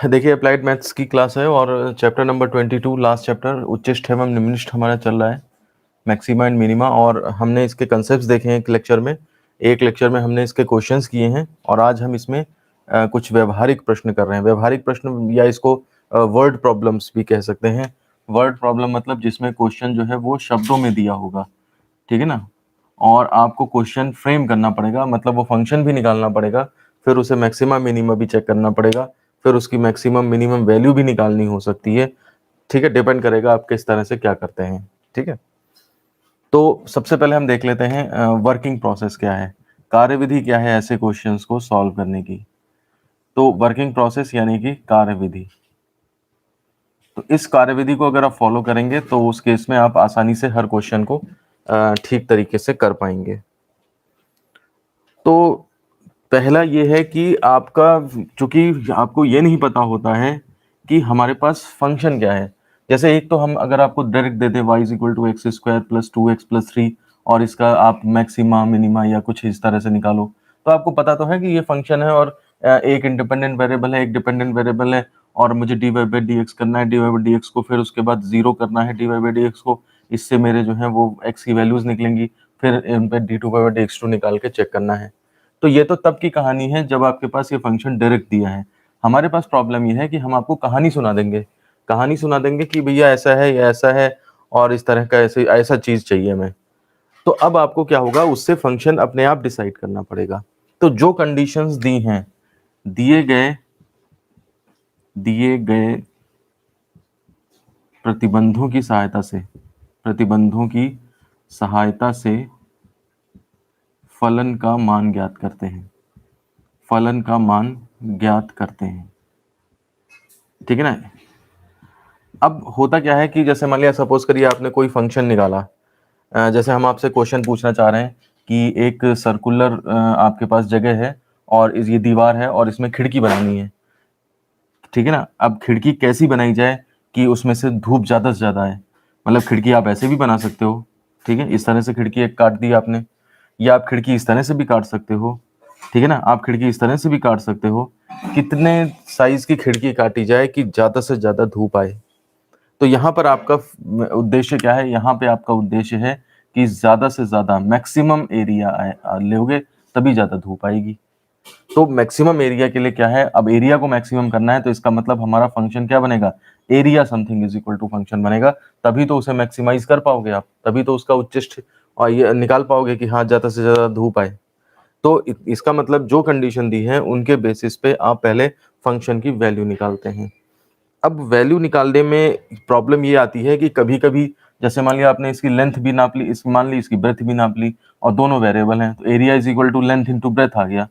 देखिए applied maths की class है और चैप्टर नंबर 22 लास्ट चैप्टर उच्चिष्ट एवं निम्निष्ठ हमारा चल रहा है, मैक्सिमा एंड मिनिमा। और हमने इसके कंसेप्ट्स देखे हैं एक लेक्चर में हमने इसके क्वेश्चंस किए हैं और आज हम इसमें कुछ व्यवहारिक प्रश्न कर रहे हैं। व्यवहारिक प्रश्न या इसको वर्ड प्रॉब्लम्स भी कह सकते हैं। वर्ड प्रॉब्लम मतलब जिसमें क्वेश्चन जो है वो शब्दों में दिया होगा, ठीक है ना, और आपको क्वेश्चन फ्रेम करना पड़ेगा, मतलब वो फंक्शन भी निकालना पड़ेगा, फिर उसे मैक्सिमा मिनिमा भी चेक करना पड़ेगा, फिर उसकी मैक्सिमम मिनिमम वैल्यू भी निकालनी हो सकती है, ठीक है। डिपेंड करेगा आप किस तरह से क्या करते हैं, ठीक है। तो सबसे पहले हम देख लेते हैं वर्किंग प्रोसेस क्या है, कार्यविधि क्या है ऐसे क्वेश्चंस को सॉल्व करने की। तो वर्किंग प्रोसेस यानी कि कार्यविधि, तो इस कार्यविधि को अगर आप फॉलो करेंगे तो उस केस में आप आसानी से हर क्वेश्चन को ठीक तरीके से कर पाएंगे। तो पहला ये है कि आपका, चूंकि आपको ये नहीं पता होता है कि हमारे पास फंक्शन क्या है। जैसे एक तो हम अगर आपको डायरेक्ट दे दें y equal to x square plus 2x plus 3 और इसका आप मैक्सिमा मिनिमा या कुछ इस तरह से निकालो, तो आपको पता तो है कि ये फंक्शन है और एक इंडिपेंडेंट वेरिएबल है, एक डिपेंडेंट वेरिएबल है, और मुझे dy बाई डी एक्स करना है, dy बाई डी एक्स को फिर उसके बाद जीरो करना है dy बाई डी एक्स को, इससे मेरे जो है वो x की वैल्यूज निकलेंगी, फिर इन पे D two by D x two निकाल के चेक करना है। तो ये तो तब की कहानी है जब आपके पास ये फंक्शन डायरेक्ट दिया है। हमारे पास प्रॉब्लम ये है कि हम आपको कहानी सुना देंगे, कि भैया ऐसा है या ऐसा है और इस तरह का ऐसे ऐसा चीज चाहिए हमें। तो अब आपको क्या होगा, उससे फंक्शन अपने आप डिसाइड करना पड़ेगा। तो जो कंडीशंस दी हैं, दिए गए प्रतिबंधों की सहायता से फलन का मान ज्ञात करते हैं, ठीक है ना। अब होता क्या है कि जैसे मान लिया सपोज करिए आपने कोई फंक्शन निकाला, जैसे हम आपसे क्वेश्चन पूछना चाह रहे हैं कि एक सर्कुलर आपके पास जगह है और ये दीवार है और इसमें खिड़की बनानी है, ठीक है ना। अब खिड़की कैसी बनाई जाए कि उसमें से धूप ज्यादा से ज्यादा आए, मतलब खिड़की आप ऐसे भी बना सकते हो, ठीक है, इस तरह से खिड़की एक काट दी आपने, या आप खिड़की इस तरह से भी काट सकते हो, ठीक है ना, आप खिड़की इस तरह से भी काट सकते हो। कितने साइज की खिड़की काटी जाए कि ज्यादा से ज्यादा धूप आए। तो यहाँ पर आपका उद्देश्य क्या है, यहाँ पे आपका उद्देश्य है कि ज्यादा से ज्यादा मैक्सिमम एरिया लोगे तभी ज्यादा धूप आएगी। तो मैक्सिमम एरिया के लिए क्या है, अब एरिया को मैक्सिमम करना है, तो इसका मतलब हमारा फंक्शन क्या बनेगा, area something is equal to function बनेगा। तभी तो उसे मैक्सिमाइज कर पाओगे आप, तभी तो उसका उच्चिष्ट और ये निकाल पाओगे कि हाँ ज्यादा से ज्यादा धूप आए। तो इसका मतलब जो कंडीशन दी है उनके बेसिस पे आप पहले फंक्शन की वैल्यू निकालते हैं। अब वैल्यू निकालने में प्रॉब्लम ये आती है कि कभी कभी जैसे मान लिया आपने इसकी लेंथ भी नाप ली, इसकी मान ली इसकी ब्रेथ भी नाप ली, और दोनों वेरिएबल हैं, तो area is equal to length into breadth आ गया।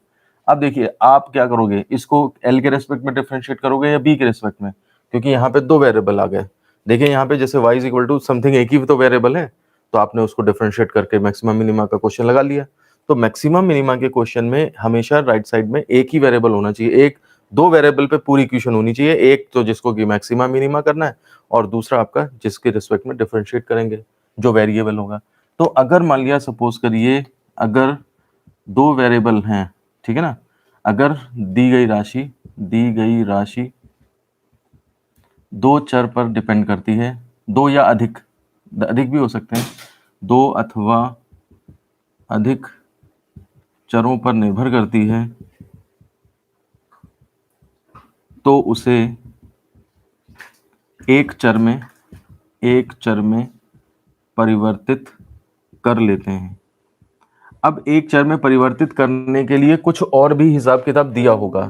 अब देखिए आप क्या करोगे, इसको एल के रेस्पेक्ट में डिफरेंशिएट करोगे या बी के रेस्पेक्ट में, क्योंकि यहाँ पे दो वेरिएबल आ गए। देखिए यहाँ पे जैसे y is equal to something, एक ही तो वेरिएबल है, तो आपने उसको डिफरेंशिएट करके मैक्सिमम मिनिमा का क्वेश्चन लगा लिया। तो मैक्सिमम मिनिमा के क्वेश्चन में हमेशा राइट साइड में एक ही वेरिएबल होना चाहिए, एक दो वेरिएबल पे पूरी इक्वेशन होनी चाहिए, एक तो जिसको कि मैक्सिमा मिनिमा करना है और दूसरा आपका जिसके रिस्पेक्ट में डिफरेंशिएट करेंगे जो वेरिएबल होगा। तो अगर मान लिया सपोज करिए अगर दो वेरिएबल हैं, ठीक है ना, अगर दी गई राशि दो चर पर डिपेंड करती है, दो या अधिक भी हो सकते हैं, दो अथवा अधिक चरों पर निर्भर करती है, तो उसे एक चर में परिवर्तित कर लेते हैं। अब एक चर में परिवर्तित करने के लिए कुछ और भी हिसाब किताब दिया होगा,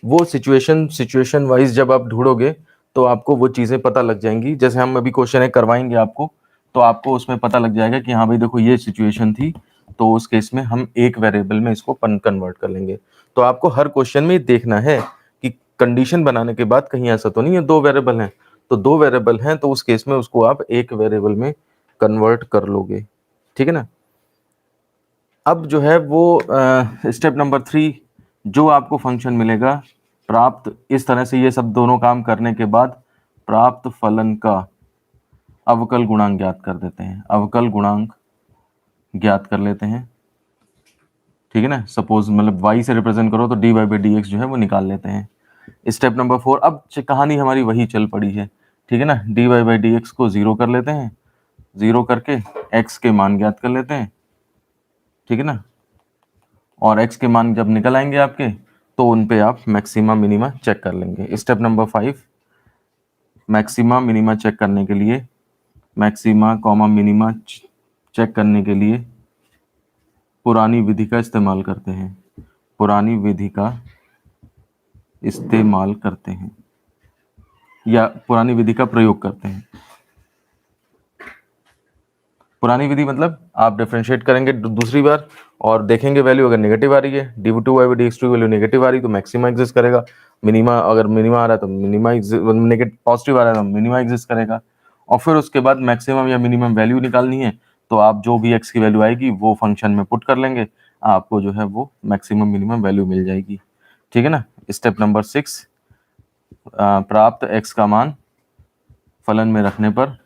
वो सिचुएशन वाइज जब आप ढूंढोगे तो आपको वो चीजें पता लग जाएंगी। जैसे हम अभी क्वेश्चन एक करवाएंगे आपको, तो आपको उसमें पता लग जाएगा कि हाँ भाई देखो ये सिचुएशन थी, तो उस केस में हम एक वेरिएबल में इसको कन्वर्ट कर लेंगे। तो आपको हर क्वेश्चन में देखना है कि कंडीशन बनाने के बाद कहीं ऐसा तो नहीं है दो वेरिएबल हैं, तो दो वेरिएबल हैं तो उस केस में उसको आप एक वेरिएबल में कन्वर्ट कर लोगे, ठीक है ना। अब जो है वो स्टेप नंबर 3, जो आपको फंक्शन मिलेगा प्राप्त, इस तरह से ये सब दोनों काम करने के बाद प्राप्त फलन का अवकल गुणांक ज्ञात कर देते हैं, अवकल गुणांक ज्ञात कर लेते हैं, ठीक है ना। सपोज मतलब y से रिप्रेजेंट करो तो dy बाई डी एक्स जो है वो निकाल लेते हैं। स्टेप नंबर 4, अब कहानी हमारी वही चल पड़ी है, ठीक है ना। dy बाई डी एक्स को 0 कर लेते हैं, 0 करके x के मान ज्ञात कर लेते हैं, ठीक है ना। और x के मान जब निकल आएंगे आपके, तो उन पे आप मैक्सिमा मिनिमा चेक कर लेंगे। Step number 5, maxima minima check करने के लिए, मैक्सिमा कॉमा मिनिमा चेक करने के लिए पुरानी विधि का इस्तेमाल करते हैं, पुरानी विधि का इस्तेमाल करते हैं या पुरानी विधि का प्रयोग करते हैं। पुरानी विधि मतलब आप डिफरेंशिएट करेंगे दूसरी बार और देखेंगे वैल्यू अगर नेगेटिव आ रही है, dy by D x two value negative आ रही तो मैक्सिमा एग्जिस्ट करेगा, मिनिमा अगर मिनिमा आ रहा है तो मिनिमा नेगेटिव पॉजिटिव आ रहा है तो मिनिमा एग्जिस्ट करेगा। और फिर उसके बाद मैक्सिमम या मिनिमम वैल्यू निकालनी है, तो आप जो भी x की वैल्यू आएगी वो फंक्शन में पुट कर लेंगे, आपको जो है वो मैक्सिमम मिनिमम वैल्यू मिल जाएगी, ठीक है ना। स्टेप नंबर 6, प्राप्त x का मान फलन में रखने पर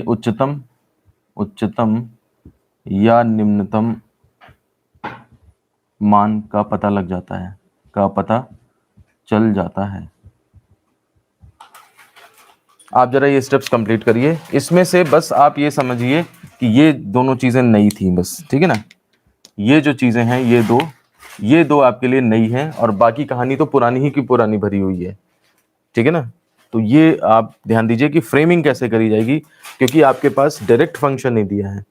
उच्चतम या निम्नतम मान का पता लग जाता है, का पता चल जाता है। आप जरा ये स्टेप्स कंप्लीट करिए, इसमें से बस आप ये समझिए कि ये दोनों चीजें नई थी बस, ठीक है ना। ये जो चीजें हैं ये दो आपके लिए नई हैं और बाकी कहानी तो पुरानी ही की पुरानी भरी हुई है, ठीक है ना। तो ये आप ध्यान दीजिए कि फ्रेमिंग कैसे करी जाएगी, क्योंकि आपके पास डायरेक्ट फंक्शन नहीं दिया है,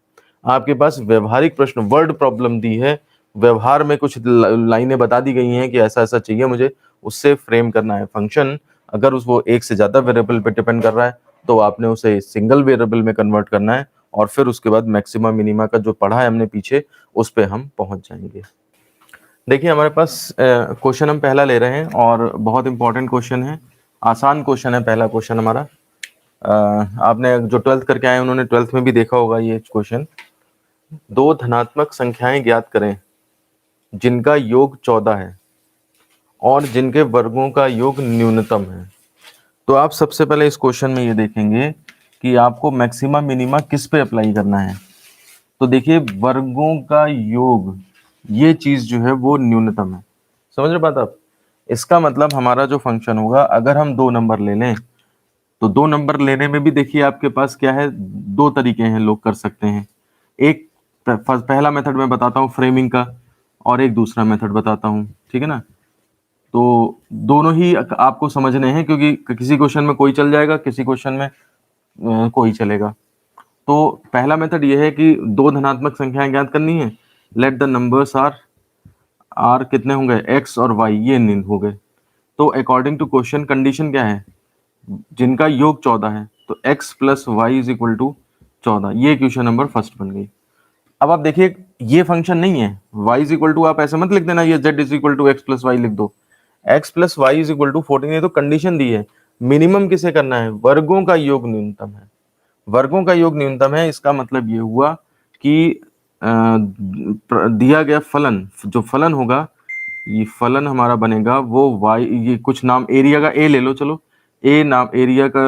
आपके पास व्यवहारिक प्रश्न वर्ड प्रॉब्लम दी है, व्यवहार में कुछ लाइनें बता दी गई हैं कि ऐसा ऐसा चाहिए मुझे, उससे फ्रेम करना है फंक्शन। अगर वो एक से ज्यादा वेरिएबल पे डिपेंड कर रहा है तो आपने उसे सिंगल वेरिएबल में कन्वर्ट करना है और फिर उसके बाद मैक्सिमा मिनिमा का जो पढ़ा है हमने पीछे उस पे हम पहुंच जाएंगे। देखिए हमारे पास क्वेश्चन हम पहला ले रहे हैं और बहुत इंपॉर्टेंट क्वेश्चन है, आसान क्वेश्चन है पहला क्वेश्चन हमारा। आपने जो 12th करके आए उन्होंने 12th में भी देखा होगा ये क्वेश्चन। दो धनात्मक संख्याएं ज्ञात करें जिनका योग 14 है और जिनके वर्गों का योग न्यूनतम है। तो आप सबसे पहले इस क्वेश्चन में ये देखेंगे कि आपको मैक्सिमा मिनिमा किस पे अप्लाई करना है। तो देखिए वर्गों का योग, ये चीज जो है वो न्यूनतम है, समझ रहे बात आप। इसका मतलब हमारा जो फंक्शन होगा, अगर हम 2 नंबर ले लें तो 2 नंबर लेने में भी देखिए आपके पास क्या है, 2 तरीके हैं लोग कर सकते हैं। एक पहला मेथड मैं बताता हूँ फ्रेमिंग का और एक दूसरा मेथड बताता हूँ, ठीक है ना। तो दोनों ही आपको समझने हैं क्योंकि किसी क्वेश्चन में कोई चल जाएगा, किसी क्वेश्चन में कोई चलेगा। तो पहला मेथड ये है कि दो धनात्मक संख्याएं ज्ञात करनी है, लेट द नंबर्स आर कितने होंगे, x और y, ये हो गए। तो अकॉर्डिंग टू क्वेश्चन कंडीशन क्या है, जिनका योग 14 है तो x plus Y is equal to 14, ये क्वेश्चन नंबर फर्स्ट बन गई। अब आप देखिए ये फंक्शन नहीं है y इज इक्वल टू, आप ऐसे मत लिख देना ये z is equal to X plus Y लिख दो, x plus Y is equal to 14, ये तो कंडीशन दी है। मिनिमम किसे करना है, वर्गों का योग न्यूनतम है, वर्गों का योग न्यूनतम है। इसका मतलब ये हुआ कि दिया गया फलन, जो फलन होगा ये फलन हमारा बनेगा वो y, ये कुछ नाम एरिया का a ले लो, चलो a नाम एरिया का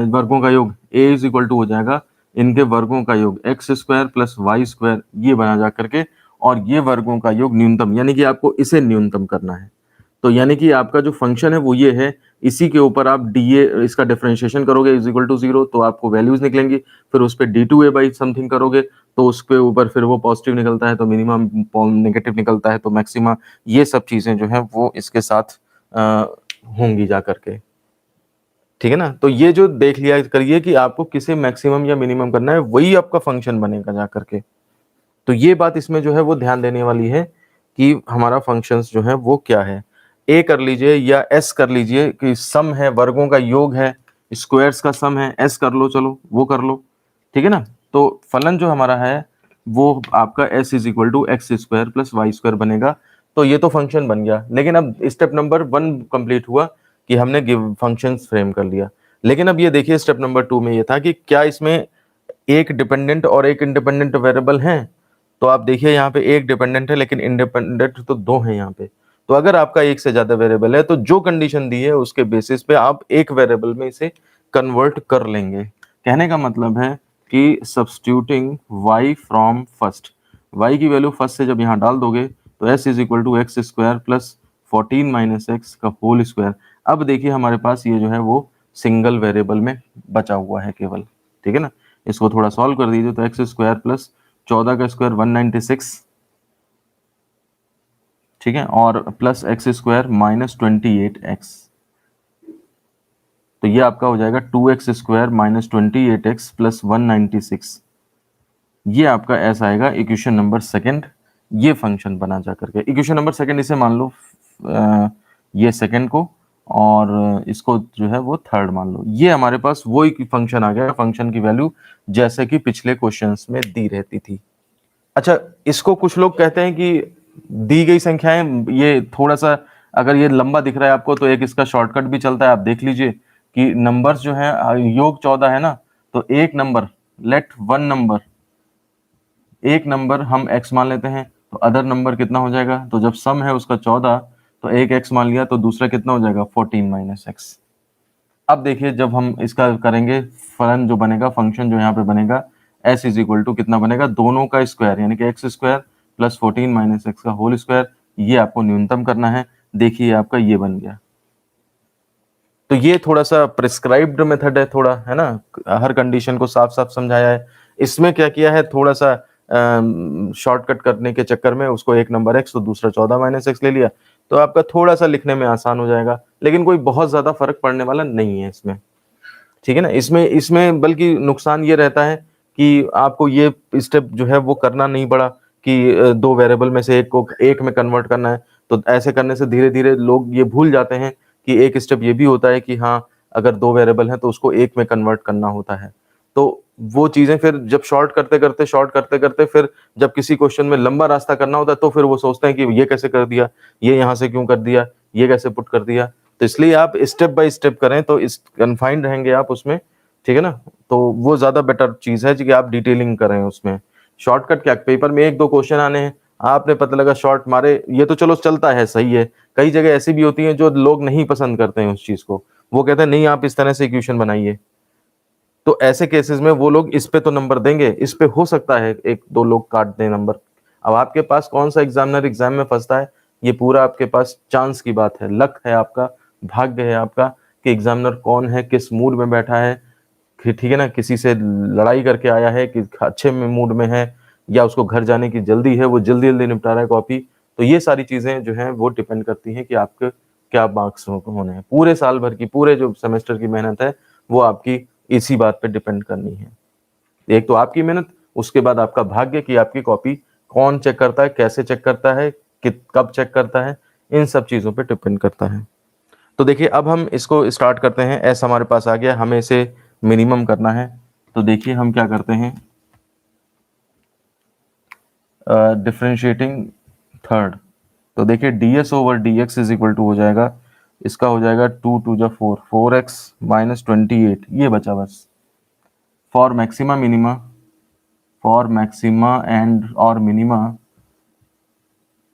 वर्गों का योग a इज इक्वल टू हो जाएगा इनके वर्गों का योग X square plus Y square, ये बना जा करके, और ये वर्गों का योग न्यूनतम, यानी कि आपको इसे न्यूनतम करना है। तो यानी कि आपका जो फंक्शन है वो ये है, इसी के ऊपर आप डी ए इसका डिफरेंशिएशन करोगे इज इक्वल टू 0 तो आपको वैल्यूज निकलेंगी, फिर उस पर d2a बाई समथिंग करोगे तो उसके ऊपर फिर वो पॉजिटिव निकलता है तो मिनिमम नेगेटिव निकलता है तो मैक्सिमा, ये सब चीजें जो है वो इसके साथ होंगी जा करके, ठीक है ना। तो ये जो देख लिया करिए कि आपको किसे मैक्सिमम या मिनिमम करना है, वही आपका फंक्शन बनेगा जा करके। तो ये बात इसमें जो है वो ध्यान देने वाली है कि हमारा फंक्शंस जो है वो क्या है। ए कर लीजिए या एस कर लीजिए कि सम है, वर्गों का योग है, स्क्वायर्स का सम है, एस कर लो, चलो वो कर लो, ठीक है ना। तो फलन जो हमारा है वो आपका S is equal to x square plus Y square बनेगा। तो ये तो फंक्शन बन गया, लेकिन अब स्टेप नंबर 1 कंप्लीट हुआ कि हमने गिव फंक्शंस फ्रेम कर लिया। लेकिन अब ये देखिए स्टेप नंबर 2 में ये था कि क्या इसमें एक डिपेंडेंट और एक इंडिपेंडेंट वेरिएबल हैं। तो आप देखिए यहाँ पे एक डिपेंडेंट है लेकिन इंडिपेंडेंट तो 2 हैं यहाँ पे। तो अगर आपका एक से ज्यादा वेरिएबल है तो जो कंडीशन दी है उसके बेसिस पे आप एक वेरिएबल में इसे कन्वर्ट कर लेंगे। कहने का मतलब है कि substituting y from first, y की वैल्यू फर्स्ट से जब यहाँ डाल दोगे तो s is equal to x square plus 14 minus x का होल स्क्वायर। अब देखिए हमारे पास ये जो है वो सिंगल वेरिएबल में बचा हुआ है केवल, ठीक है ना। इसको थोड़ा सॉल्व कर दीजिए तो एक्स स्क्वायर प्लस 14 का स्क्वायर 196, ठीक है, और plus x square minus 28x, तो ये आपका हो जाएगा 2x square minus 28x plus 196। ये आपका ऐसा आएगा इक्वेशन नंबर सेकंड। ये फंक्शन बना जा करके इक्वेशन नंबर सेकंड इसे मान लो ये सेकंड को, और इसको जो है वो थर्ड मान लो। ये हमारे पास वो एक फंक्शन आ गया, फंक्शन की वैल्यू जैसे कि पिछले क्वेश्चंस में दी रहती थी। अच्छा, इसको कुछ लोग कहते हैं कि दी गई संख्याएं, ये थोड़ा सा अगर ये लंबा दिख रहा है आपको तो एक इसका शॉर्टकट भी चलता है, आप देख लीजिए कि नंबर्स जो है योग 14 है ना, तो एक नंबर, लेट वन नंबर, एक नंबर हम x मान लेते हैं तो अदर नंबर कितना हो जाएगा, तो जब सम है उसका 14 तो एक x मान लिया तो दूसरा कितना हो जाएगा 14 माइनस एक्स। अब देखिए जब हम इसका करेंगे फलन जो बनेगा, फंक्शन जो यहाँ पे बनेगा s इज इक्वल टू कितना बनेगा, दोनों का स्क्वायर यानी कि X square plus 14 minus x का होल स्क्वायर। ये आपको न्यूनतम करना है। देखिए आपका ये बन गया। तो ये थोड़ा सा प्रिस्क्राइब्ड मेथड है, थोड़ा है ना, हर कंडीशन को साफ साफ समझाया है। इसमें क्या किया है, थोड़ा सा शॉर्टकट करने के चक्कर में उसको एक नंबर x तो दूसरा 14 माइनस एक्स ले लिया, तो आपका थोड़ा सा लिखने में आसान हो जाएगा, लेकिन कोई बहुत ज्यादा फर्क पड़ने वाला नहीं है इसमें, ठीक है ना। इसमें इसमें बल्कि नुकसान ये रहता है कि आपको ये स्टेप जो है वो करना नहीं पड़ा कि दो वेरिएबल में से एक को एक में कन्वर्ट करना है। तो ऐसे करने से धीरे धीरे लोग ये भूल जाते हैं कि एक स्टेप ये भी होता है कि हाँ, अगर दो वेरिएबल हैं तो उसको एक में कन्वर्ट करना होता है। तो वो चीजें फिर जब शॉर्ट करते करते फिर जब किसी क्वेश्चन में लंबा रास्ता करना होता है तो फिर वो सोचते हैं कि ये कैसे कर दिया, ये यहाँ से क्यों कर दिया, ये कैसे पुट कर दिया। तो इसलिए आप स्टेप बाय स्टेप करें तो इस कन्फाइंड रहेंगे आप उसमें, ठीक है ना। तो वो ज्यादा बेटर चीज है कि आप डिटेलिंग करें उसमें। शॉर्टकट क्या, पेपर में एक दो क्वेश्चन आने हैं, आपने पता लगा शॉर्ट मारे, ये तो चलो चलता है, सही है। कई जगह ऐसी भी होती है जो लोग नहीं पसंद करते हैं उस चीज को, वो कहते हैं नहीं आप इस तरह से इक्वेशन बनाइए। तो ऐसे केसेस में वो लोग इस पे तो नंबर देंगे, इस पे हो सकता है एक दो लोग काट दें नंबर। अब आपके पास कौन सा एग्जामिनर एग्जाम में फंसता है, ये पूरा आपके पास चांस की बात है, लक है आपका, भाग्य है आपका कि एग्जामिनर कौन है, किस मूड में बैठा है, ठीक है ना, किसी से लड़ाई करके आया है कि अच्छे में मूड में है, या उसको घर जाने की जल्दी है, वो जल्दी जल्दी निपटा रहा है कॉपी। तो ये सारी चीजें जो हैं वो डिपेंड करती हैं कि आपके क्या मार्क्स होने हैं। पूरे साल भर की, पूरे जो सेमेस्टर की मेहनत है वो आपकी इसी बात पे डिपेंड करनी है। एक तो आपकी मेहनत, उसके बाद आपका भाग्य कि आपकी कॉपी कौन चेक करता है, कैसे चेक करता है, कब चेक करता है, इन सब चीजों पे डिपेंड करता है। तो देखिए अब हम इसको स्टार्ट करते हैं। एस हमारे पास आ गया, हमें इसे मिनिमम करना है। तो देखिए हम क्या करते हैं, डिफरेंशिएटिंग थर्ड। तो देखिए ds over dx is equal to हो जाएगा, इसका हो जाएगा 2 2 जा 4, 4x माइनस 28, ये बचा बस। For maxima minima, for maxima and और मिनिमा,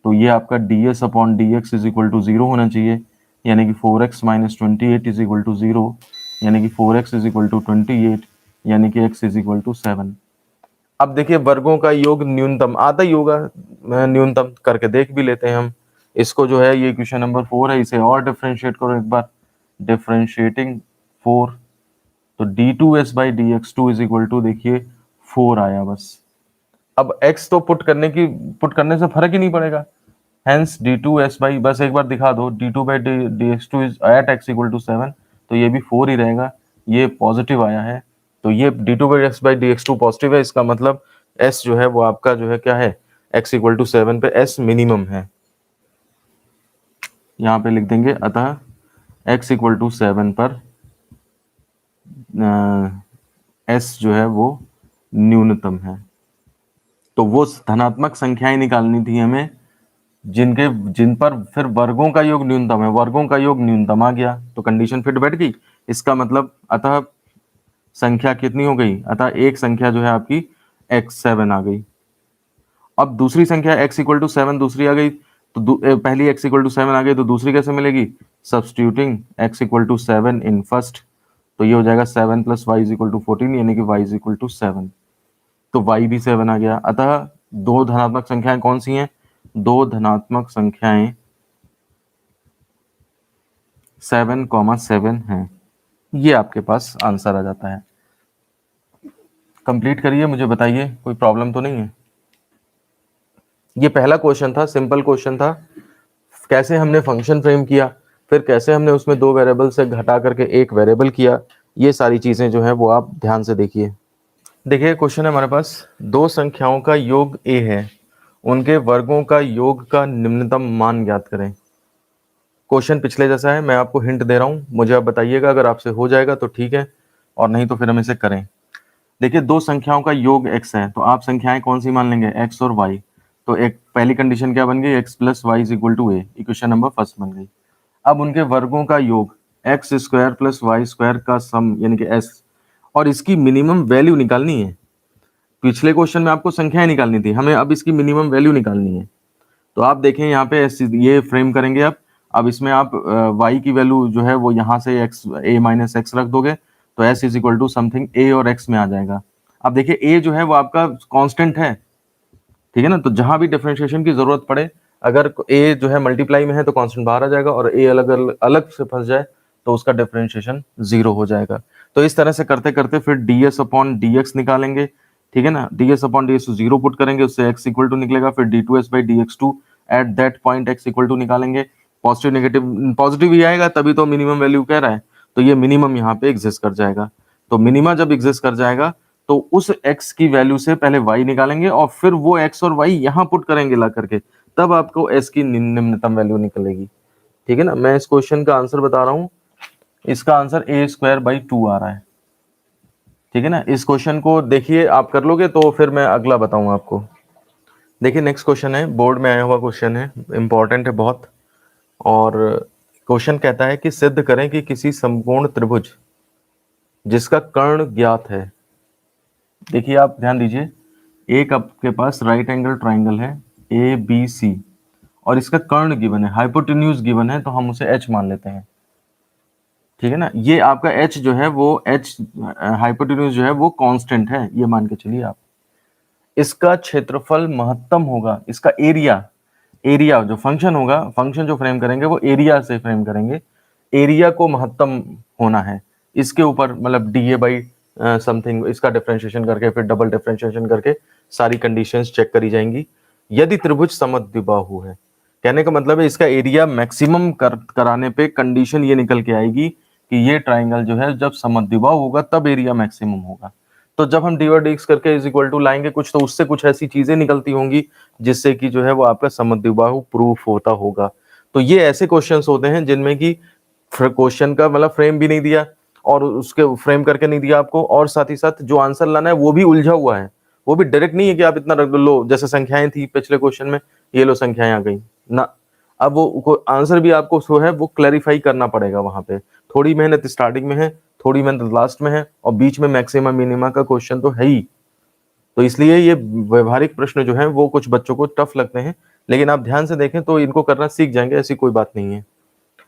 तो ये आपका ds upon dx is equal to 0 होना चाहिए, यानी कि 4x minus 28 is equal to 0, यानी कि 4x इज इक्वल टू 28, यानी कि x इज इक्वल टू 7। अब देखिए वर्गों का योग न्यूनतम आता ही होगा, न्यूनतम करके देख भी लेते हैं हम इसको। जो है ये क्वेश्चन नंबर 4 है, इसे और डिफरेंशिएट करो एक बार, डिफरेंशिएटिंग 4, तो d2s by dx2 is equal to, देखिए 4 आया बस। अब x तो पुट करने से फर्क ही नहीं पड़ेगा, हेंस d2s बाई, बस एक बार दिखा दो, d2 by dx2 is at x equal to 7, तो ये भी 4 ही रहेगा, ये पॉजिटिव आया है। तो ये d2 by x by dx2 positive है, इसका मतलब s जो है वो आपका जो है क्या है, x इक्वल टू 7 पे s मिनिमम है। यहाँ पे लिख देंगे अतः x इक्वल टू 7 पर s जो है वो न्यूनतम है। तो वो धनात्मक संख्याएं निकालनी थी हमें जिन पर फिर वर्गों का योग न्यूनतम है, वर्गों का योग न्यूनतम आ गया तो कंडीशन फिट बैठ गई। इसका मतलब अतः संख्या कितनी हो गई, अतः एक संख्या जो है आपकी x7 आ गई। अब दूसरी संख्या x इक्वल टू 7 दूसरी आ गई, तो पहली x इक्वल टू 7 आ गई तो दूसरी कैसे मिलेगी, substituting x equal to 7 in first, तो ये हो जाएगा 7 plus Y is equal to 14, यानी कि y इज इक्वल टू 7, तो y भी 7 आ गया। अतः दो धनात्मक संख्याएं कौन सी हैं? दो धनात्मक संख्याएं 7,7 हैं। ये आपके पास आंसर आ जाता है। कंप्लीट करिए, मुझे बताइए कोई प्रॉब्लम तो नहीं है। ये पहला क्वेश्चन था, सिंपल क्वेश्चन था। कैसे हमने फंक्शन फ्रेम किया, फिर कैसे हमने उसमें दो वेरिएबल से घटा करके एक वेरिएबल किया, ये सारी चीजें जो है वो आप ध्यान से देखिए। देखिए क्वेश्चन है हमारे पास, दो संख्याओं का योग a है, उनके वर्गों का योग का निम्नतम मान ज्ञात करें। क्वेश्चन पिछले जैसा है, मैं आपको हिंट दे रहा हूं, मुझे आप बताइएगा, अगर आपसे हो जाएगा तो ठीक है और नहीं तो फिर हम इसे करें। देखिए दो संख्याओं का योग x है, तो आप संख्याएं कौन सी मान लेंगे? x और y। तो एक पहली कंडीशन क्या बन गई? x plus Y is equal to a, equation number first बन गई। अब उनके वर्गों का योग X square plus Y square का सम यानी कि s, और इसकी मिनिमम वैल्यू निकालनी है। पिछले क्वेश्चन में आपको संख्याएं निकालनी थी, हमें अब इसकी मिनिमम वैल्यू निकालनी है। तो आप देखें यहाँ पे ये फ्रेम करेंगे आप। अब इसमें आप y की वैल्यू जो है वो यहाँ से x a माइनस एक्स रख दोगे, तो s is equal to something a और x में आ जाएगा। अब देखिए a जो है वो आपका कांस्टेंट है, ठीक है ना। तो जहां भी डिफरेंशिएशन की जरूरत पड़े, अगर a जो है मल्टीप्लाई में है तो कांस्टेंट बाहर आ जाएगा, और a अलग अलग से फंस जाए तो उसका डिफरेंशिएशन 0 हो जाएगा। तो इस तरह से करते करते फिर ds अपॉन dx निकालेंगे, ठीक है ना। ds अपॉन dx को 0 पुट करेंगे, उससे x इक्वल टू निकलेगा। फिर d2s by dx2 at that point x equal to निकालेंगे। पॉजिटिव नेगेटिव पॉजिटिव ही आएगा, तभी तो मिनिमम वैल्यू कह रहा है, तो ये मिनिमम यहाँ पे एग्जिस्ट कर जाएगा। तो मिनिमा जब एग्जिस्ट कर जाएगा तो उस x की वैल्यू से पहले y निकालेंगे और फिर वो x और y यहाँ पुट करेंगे ला करके, तब आपको s की निम्नतम वैल्यू निकलेगी, ठीक है ना। मैं इस क्वेश्चन का आंसर बता रहा हूँ, इसका आंसर a स्क्वायर बाई 2 आ रहा है, ठीक है ना। इस क्वेश्चन को देखिए, आप कर लोगे तो फिर मैं अगला बताऊंगा आपको। देखिए नेक्स्ट क्वेश्चन है, बोर्ड में आया हुआ क्वेश्चन है, इंपॉर्टेंट है बहुत। और क्वेश्चन कहता है कि सिद्ध करें कि किसी समकोण त्रिभुज जिसका कर्ण ज्ञात है। देखिए आप ध्यान दीजिए, एक आपके पास राइट एंगल ट्राइंगल है ABC, और इसका कर्ण गिवन है, हाइपोटेन्यूज गिवन है, तो हम उसे H मान लेते हैं, ठीक है ना। ये आपका H जो है वो H हाइपोटेन्यूज जो है वो कांस्टेंट है, ये मान के चलिए आप। इसका क्षेत्रफल महत्तम होगा, इसका एरिया, एरिया जो फंक्शन होगा, फंक्शन जो फ्रेम करेंगे वो एरिया से फ्रेम करेंगे, एरिया को महत्तम होना है। इसके ऊपर मतलब डी ए बाई समथिंग इसका डिफरेंशिएशन करके फिर डबल डिफरेंशिएशन करके सारी कंडीशंस चेक करी जाएंगी। यदि त्रिभुज समद्विबाहु है, कहने का मतलब है इसका एरिया मैक्सिमम कराने पे कंडीशन ये निकल के आएगी कि ये ट्राइंगल जो है जब समद्विबाहु होगा तब एरिया मैक्सिमम होगा। तो जब हम डी और डी एक्स करके इज इक्वल टू लाएंगे कुछ, तो उससे कुछ ऐसी चीजें निकलती होंगी जिससे कि जो है वो आपका समद्विबाहु प्रूफ होता होगा। तो ये ऐसे क्वेश्चंस होते हैं जिनमें कि क्वेश्चन का मतलब फ्रेम भी नहीं दिया और उसके फ्रेम करके नहीं दिया आपको, और साथ ही साथ जो आंसर लाना है वो भी उलझा हुआ है, वो भी डायरेक्ट नहीं है कि आप इतना रख लो जैसे संख्याएं थी पिछले क्वेश्चन में, ये लो संख्याएं आ गई ना। अब वो आंसर भी आपको जो है वो क्लैरिफाई करना पड़ेगा, वहां पे थोड़ी मेहनत स्टार्टिंग में है, थोड़ी मेहनत लास्ट में है, और बीच में मैक्सिमम मिनिमा का क्वेश्चन तो है ही। तो इसलिए ये व्यवहारिक प्रश्न जो है वो कुछ बच्चों को टफ लगते हैं, लेकिन आप ध्यान से देखें तो इनको करना सीख जाएंगे, ऐसी कोई बात नहीं है।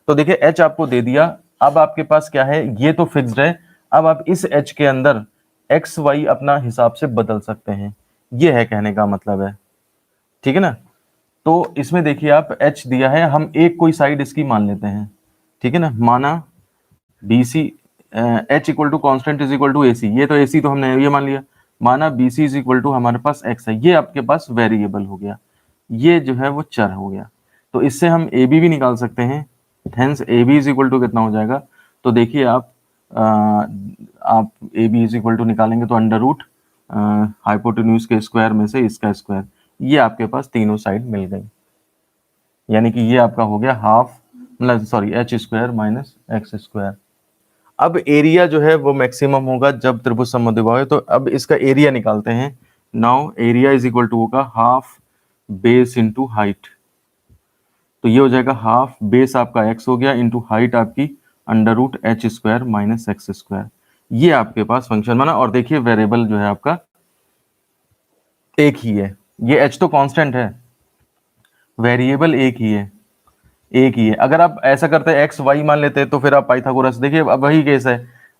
तो देखिए h आपको दे दिया, अब आपके पास क्या है, ये तो फिक्स्ड है। अब आप इस h के अंदर x y अपना हिसाब से बदल सकते हैं, ये है कहने का मतलब है, ठीक है ना। तो इसमें देखिए आप h दिया है, हम एक कोई साइड इसकी मान लेते हैं, ठीक है ना। माना BC h equal to constant is equal to AC, ये तो AC तो हमने ये मान लिया। माना BC इज इक्वल टू हमारे पास x है, ये आपके पास वेरिएबल हो गया, ये जो है वो चर हो गया। तो इससे हम AB भी निकाल सकते हैं, hence AB is equal to कितना हो जाएगा। तो देखिए आप AB इज इक्वल टू निकालेंगे तो अंडर रूट हाइपोटेन्यूज के स्क्वायर में से इसका स्क्वायर, ये आपके पास तीनों साइड मिल गई, यानी कि ये आपका हो गया हाफ मतलब sorry h square minus x square. अब एरिया जो है वो मैक्सिमम होगा जब त्रिभुज समद्विबाहु है, तो अब इसका एरिया निकालते हैं। Now area is equal to होगा हाफ बेस इंटू हाइट, तो ये हो जाएगा हाफ बेस आपका x हो गया इंटू हाइट आपकी under root H square minus x square. ये आपके पास फंक्शन बना, और देखिए वेरिएबल जो है आपका एक ही है, ये h तो कांस्टेंट है, वेरिएबल एक ही है, एक ही है। अगर आप ऐसा करते एक्स वाई मान लेते तो फिर आप पाइथागोरस, देखिए अब वही केस है,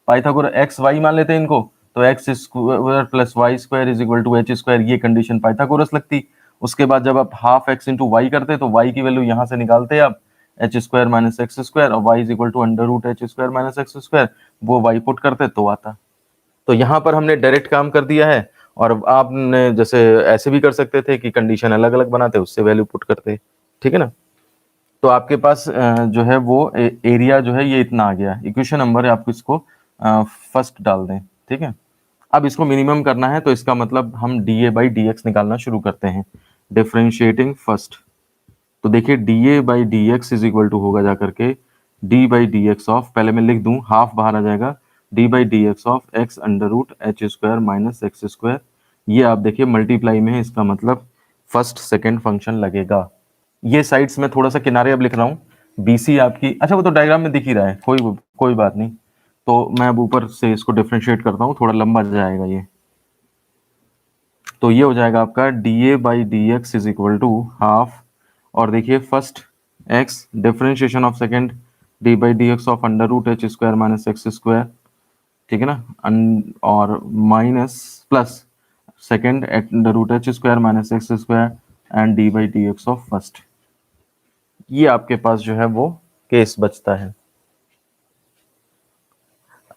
पाइथागोरस एक्स वाई मान लेते इनको, तो X square plus Y square is equal to H square, ये कंडीशन पाइथागोरस लगती। उसके बाद जब आप हाफ एक्स इंटू वाई करते तो वाई की वैल्यू यहाँ से निकालते आप H square minus x square, और Y is equal to under root H square minus x square, वो वाई पुट करते तो आता। तो यहाँ पर हमने डायरेक्ट काम कर दिया है, और आपने जैसे ऐसे भी कर सकते थे कि कंडीशन अलग अलग बनाते, उससे वैल्यू पुट करते, ठीक है ना। तो आपके पास जो है वो एरिया जो है ये इतना आ गया। इक्वेशन नंबर आप इसको फर्स्ट डाल दें, ठीक है। अब इसको मिनिमम करना है, तो इसका मतलब हम D A by D X निकालना शुरू करते हैं, डिफ्रेंशिएटिंग फर्स्ट। तो देखिए D A by D X is equal to होगा जाकर के D by D x of, पहले मैं लिख दूं, हाफ बाहर आ जाएगा, D by D x of X under root H square minus x square. ये आप देखिए मल्टीप्लाई में है, इसका मतलब फर्स्ट सेकेंड फंक्शन लगेगा। ये साइड्स में थोड़ा सा किनारे अब लिख रहा हूँ, बीसी आपकी, अच्छा वो तो डायग्राम में दिख ही रहा है, कोई बात नहीं। तो मैं अब ऊपर से इसको डिफ्रेंशिएट करता हूँ, थोड़ा लंबा जाएगा ये। तो ये हो जाएगा आपका D A by D X is equal to half, और देखिए first X differentiation of second D by D x of under root H square minus x square, ठीक है ना, और minus plus second under root H square minus x square and D by D x of first. ये आपके पास जो है वो case बचता है।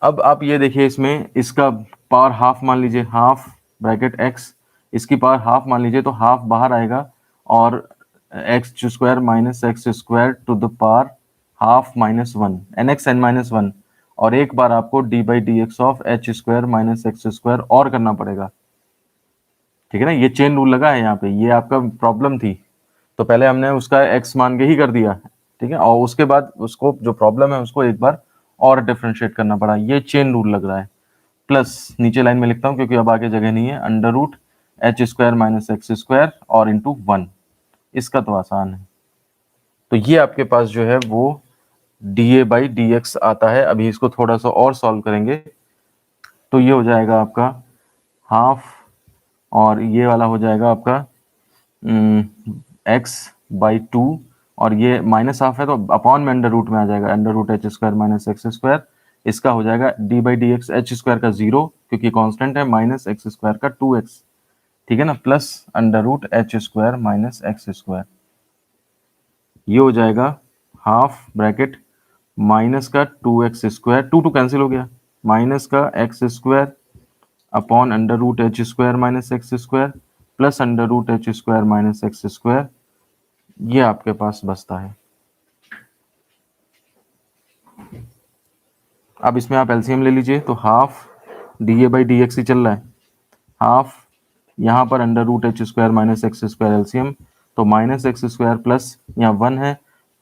अब आप ये देखिए, इसमें इसका पावर हाफ मान लीजिए, हाफ ब्रैकेट एक्स, इसकी पावर हाफ मान लीजिए, तो हाफ बाहर आएगा, और X square minus x square to the power half minus one, N X N minus one, और एक बार आपको D by D x of H square minus x square और करना पड़ेगा, ठीक है ना। ये चेन रूल लगा है यहाँ पे, ये आपका प्रॉब्लम थी, तो पहले हमने उसका एक्स मान के ही कर दिया, ठीक है, और उसके बाद उसको जो प्रॉब्लम है उसको एक बार और डिफरेंशिएट करना पड़ा, ये चेन रूल लग रहा है। प्लस नीचे लाइन में लिखता हूँ क्योंकि अब आगे जगह नहीं है, under root H square minus x square और इंटू वन, इसका तो आसान है। तो ये आपके पास जो है वो D A by D x आता है। अभी इसको थोड़ा सा और सॉल्व करेंगे, तो ये हो जाएगा आपका हाफ, और ये वाला हो जाएगा आपका एक्स बाई टू, और ये माइनस हाफ है तो अपॉन में अंडर रूट में आ जाएगा, under root H square minus x square, इसका हो जाएगा D by D X H square का जीरो क्योंकि कांस्टेंट है, माइनस एक्स स्क्वायर का टू एक्स, ठीक है ना, plus under root H square minus x square. ये हो जाएगा हाफ ब्रैकेट माइनस का two x square, two two cancel हो गया, माइनस का X square upon under root H square minus x square plus under root H square minus x square. ये आपके पास बचता है। अब इसमें आप एलसीएम ले लीजिए, तो half D A by D X ही चल रहा है, हाफ यहाँ पर under root H square minus x square LCM, तो माइनस एक्स स्क्वायर प्लस यहाँ वन है,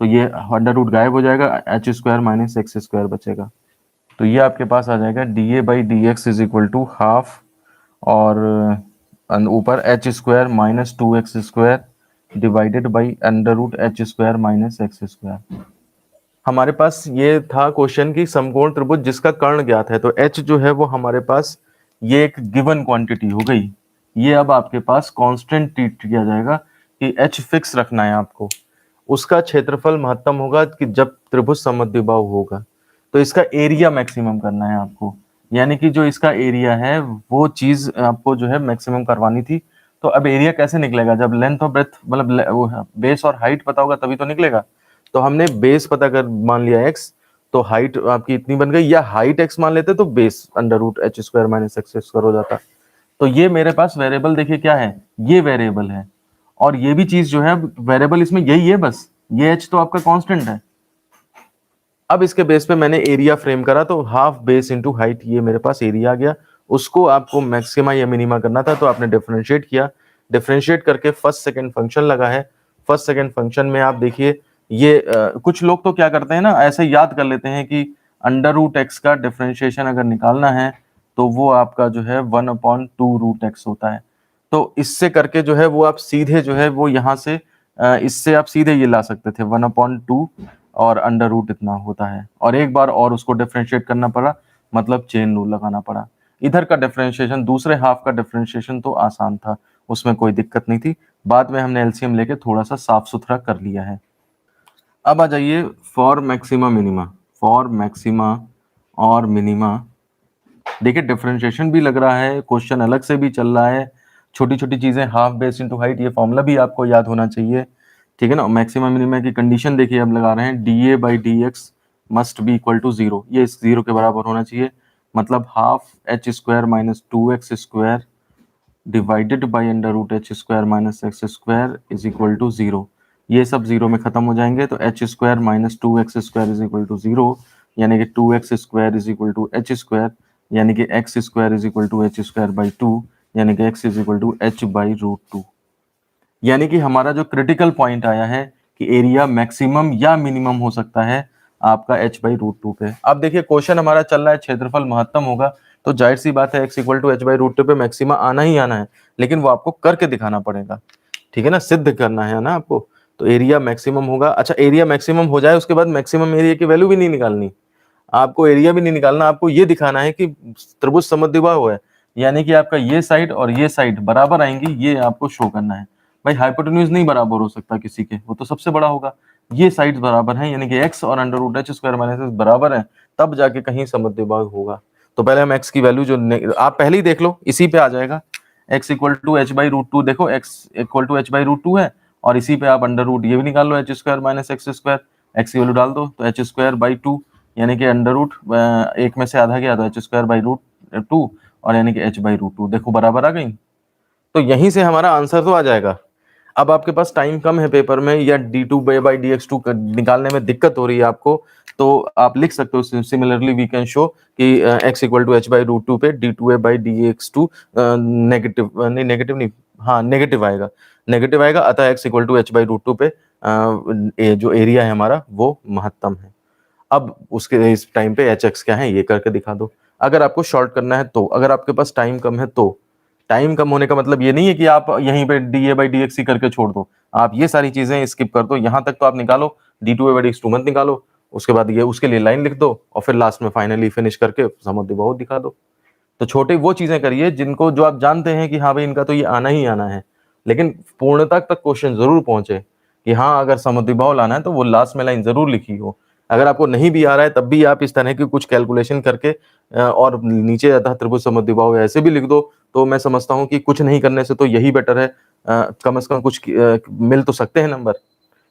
तो ये अंडर रूट गायब हो जाएगा, H square minus x square बचेगा। तो ये आपके पास आ जाएगा D A by D X is equal to half, और ऊपर H square minus two x square divided by under root H square minus x square. हमारे पास ये था क्वेश्चन की समकोण त्रिभुज जिसका कर्ण ज्ञात है, तो एच जो है वो हमारे पास ये एक गिवन क्वांटिटी हो गई। ये अब आपके पास कांस्टेंट ट्रीट किया जाएगा कि एच फिक्स रखना है आपको। उसका क्षेत्रफल महत्तम होगा कि जब त्रिभुज समद्विबाहु होगा, तो इसका एरिया मैक्सिमम करना है आपको, यानी कि जो इसका एरिया है वो चीज आपको जो है मैक्सिमम करवानी थी। तो अब एरिया कैसे निकलेगा, जब लेंथ और ब्रेथ मतलब बेस और हाइट पता होगा तभी तो निकलेगा। तो हमने बेस पता कर मान लिया x, तो हाइट आपकी इतनी बन गई, या हाइट x मान लेते तो base under root H square minus x square हो जाता। तो ये मेरे पास वेरिएबल देखिए क्या है, ये वेरिएबल है, और ये भी चीज जो है वेरिएबल इसमें यही है, बस ये h तो आपका कांस्टेंट है। अब इसके बेस पे मैंने एरिया फ्रेम करा, तो हाफ बेस इंटू हाइट, ये मेरे पास एरिया आ गया। उसको आपको मैक्सिमा या मिनिमा करना था, तो आपने डिफरेंशिएट किया, डिफरेंशिएट करके फर्स्ट सेकंड फंक्शन लगा है। फर्स्ट सेकंड फंक्शन में आप देखिए ये कुछ लोग तो क्या करते हैं ना, ऐसे याद कर लेते हैं कि अंडर रूट एक्स का डिफरेंशिएशन अगर निकालना है तो वो आपका जो है 1/2 √x होता है। तो इससे करके जो है वो आप सीधे जो है वो यहाँ से इससे आप सीधे ये ला सकते थे 1/2 और अंडर रूट इतना होता है, और एक बार और उसको डिफरेंशिएट करना पड़ा, मतलब चेन रूल लगाना पड़ा। इधर का डिफरेंशिएशन, दूसरे हाफ का डिफरेंशिएशन तो आसान था, उसमें कोई दिक्कत नहीं थी। बाद में हमने एलसीएम लेके थोड़ा सा साफ सुथरा कर लिया है। अब आ जाइए for maxima minima, for maxima और मिनिमा देखिए डिफरेंशिएशन भी लग रहा है, क्वेश्चन अलग से भी चल रहा है, छोटी छोटी चीजें, हाफ बेस इनटू हाइट, ये फॉर्मूला भी आपको याद होना चाहिए, ठीक है ना। मैक्सिमम मिनिमम की कंडीशन देखिए अब लगा रहे हैं, D A by D X must be equal to zero, ये इस जीरो के बराबर होना चाहिए, मतलब half H square minus two x square divided by under root H square minus x square is equal to zero. ये सब zero में खत्म हो जाएंगे, तो H square minus two x square is equal to zero, यानी कि two x square is equal to H square, यानी कि X square is equal to H square by two, यानी कि X is equal to H by root two. यानी कि हमारा जो क्रिटिकल पॉइंट आया है कि एरिया मैक्सिमम या मिनिमम हो सकता है आपका एच बाई रूट टू पे। अब देखिए क्वेश्चन हमारा चल रहा है क्षेत्रफल महत्तम होगा, तो जाहिर सी बात है X equal to H by root two पे मैक्सिमा आना ही आना है, लेकिन वो आपको करके दिखाना पड़ेगा, ठीक है ना, सिद्ध करना है ना आपको। तो एरिया मैक्सिमम होगा, अच्छा एरिया मैक्सिमम हो जाए उसके बाद मैक्सिमम एरिया की वैल्यू भी नहीं निकालनी, आपको एरिया भी नहीं निकालना, आपको ये दिखाना है कि त्रिभुज समद्विबाहु है, यानी कि आपका ये साइड और ये साइड बराबर आएंगी, ये आपको शो करना है। भाई हाइपोटेन्यूज नहीं बराबर हो सकता किसी के, वो तो सबसे बड़ा होगा, ये साइड बराबर है, यानी कि x और under root H square minus X बराबर है, तब जाके कहीं समद्विबाहु होगा। तो पहले हम x की वैल्यू जो आप पहले ही देख लो, इसी पे आ जाएगा, x equal to H by root two, देखो x equal to H by root two है, और इसी पे आप अंडर रूट ये भी निकाल लो, H square minus x square, X की वैल्यू डाल दो तो एच स्क्वायर बाई टू, यानी कि अंडर रूट एक में से आधा गया तो H square by root two, और यानी कि एच बाई रूट टू, देखो बराबर आ गई। तो यहीं से हमारा आंसर तो आ जाएगा। अब आपके पास टाइम कम है पेपर में, या d two by D x two निकालने में दिक्कत हो रही है आपको, तो आप लिख सकते हो सिमिलरली वी कैन शो कि X equal to H by root two पे D two A by D x two negative नहीं, नेगेटिव नहीं, हाँ नेगेटिव आएगा, नेगेटिव आएगा, अतः X equal to H by root two पे जो एरिया है हमारा वो महत्तम है। अब उसके इस टाइम पे एच एक्स क्या है ये करके दिखा दो, अगर आपको शॉर्ट करना है तो, अगर आपके पास टाइम कम है तो। टाइम कम होने का मतलब ये नहीं है कि आप यहीं पे D A by D X ही करके छोड़ दो, आप ये सारी चीजें स्किप कर दो, यहां तक तो आप निकालो, d two A by D x two मत निकालो, उसके बाद ये उसके लिए लाइन लिख दो, और फिर लास्ट में फाइनली फिनिश करके समद्विबाहु दिखा दो। तो छोटे वो चीजें करिए जिनको, जो आप जानते हैं कि हाँ भाई इनका तो ये आना ही आना है, लेकिन पूर्णता तक क्वेश्चन जरूर पहुंचे कि हाँ अगर समद्विबाहु लाना है तो वो लास्ट में लाइन जरूर लिखी हो। अगर आपको नहीं भी आ रहा है तब भी आप इस तरह की कुछ कैलकुलेशन करके और नीचे अतः त्रिभुज समद्विबाहु ऐसे भी लिख दो, तो मैं समझता हूँ कि कुछ नहीं करने से तो यही बेटर है, कम से कम कुछ मिल तो सकते हैं नंबर।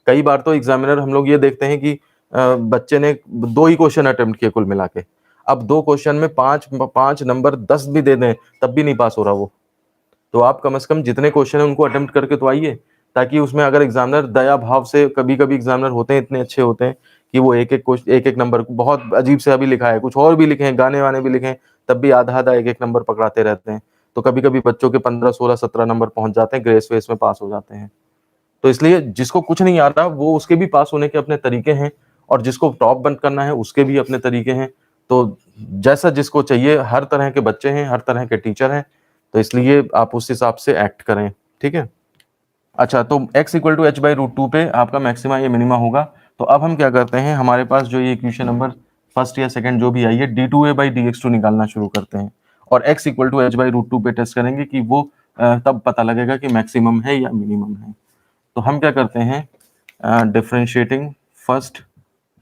कई बार तो एग्जामिनर हम लोग ये देखते हैं कि बच्चे ने 2 ही क्वेश्चन अटेम्प्ट किए कुल मिला के, अब 2 क्वेश्चन में 5 नंबर 10 भी दे दें तब भी नहीं पास हो रहा वो। तो आप कम से कम जितने क्वेश्चन है उनको अटेम्प्ट करके तो आइए, ताकि उसमें अगर एग्जामिनर दया भाव से, कभी कभी एग्जामिनर होते हैं इतने अच्छे होते हैं कि वो एक एक नंबर बहुत अजीब से अभी लिखा है, कुछ और भी लिखे हैं, गाने वाने भी लिखे हैं, तब भी आधा आधा एक एक नंबर पकड़ाते रहते हैं। तो कभी कभी बच्चों के 15 16 17 नंबर पहुंच जाते हैं, ग्रेस वेस में पास हो जाते हैं। तो इसलिए जिसको कुछ नहीं आ रहा वो, उसके भी पास होने के अपने तरीके हैं, और जिसको टॉप बंद करना है उसके भी अपने तरीके हैं। तो जैसा जिसको चाहिए, हर तरह के बच्चे हैं, हर तरह के टीचर हैं, तो इसलिए आप उस हिसाब से एक्ट करें, ठीक है। अच्छा, तो x equal to H by root two पे आपका मैक्सिमा या मिनिमा होगा। तो अब हम क्या करते हैं, हमारे पास जो ये इक्वेशन नंबर फर्स्ट या सेकंड जो भी आई है, d two A by D x two निकालना शुरू करते हैं, और x equal to H by root two पे टेस्ट करेंगे कि वो तब पता लगेगा कि मैक्सिमम है या मिनिमम है। तो हम क्या करते हैं, डिफ्रेंशिएटिंग फर्स्ट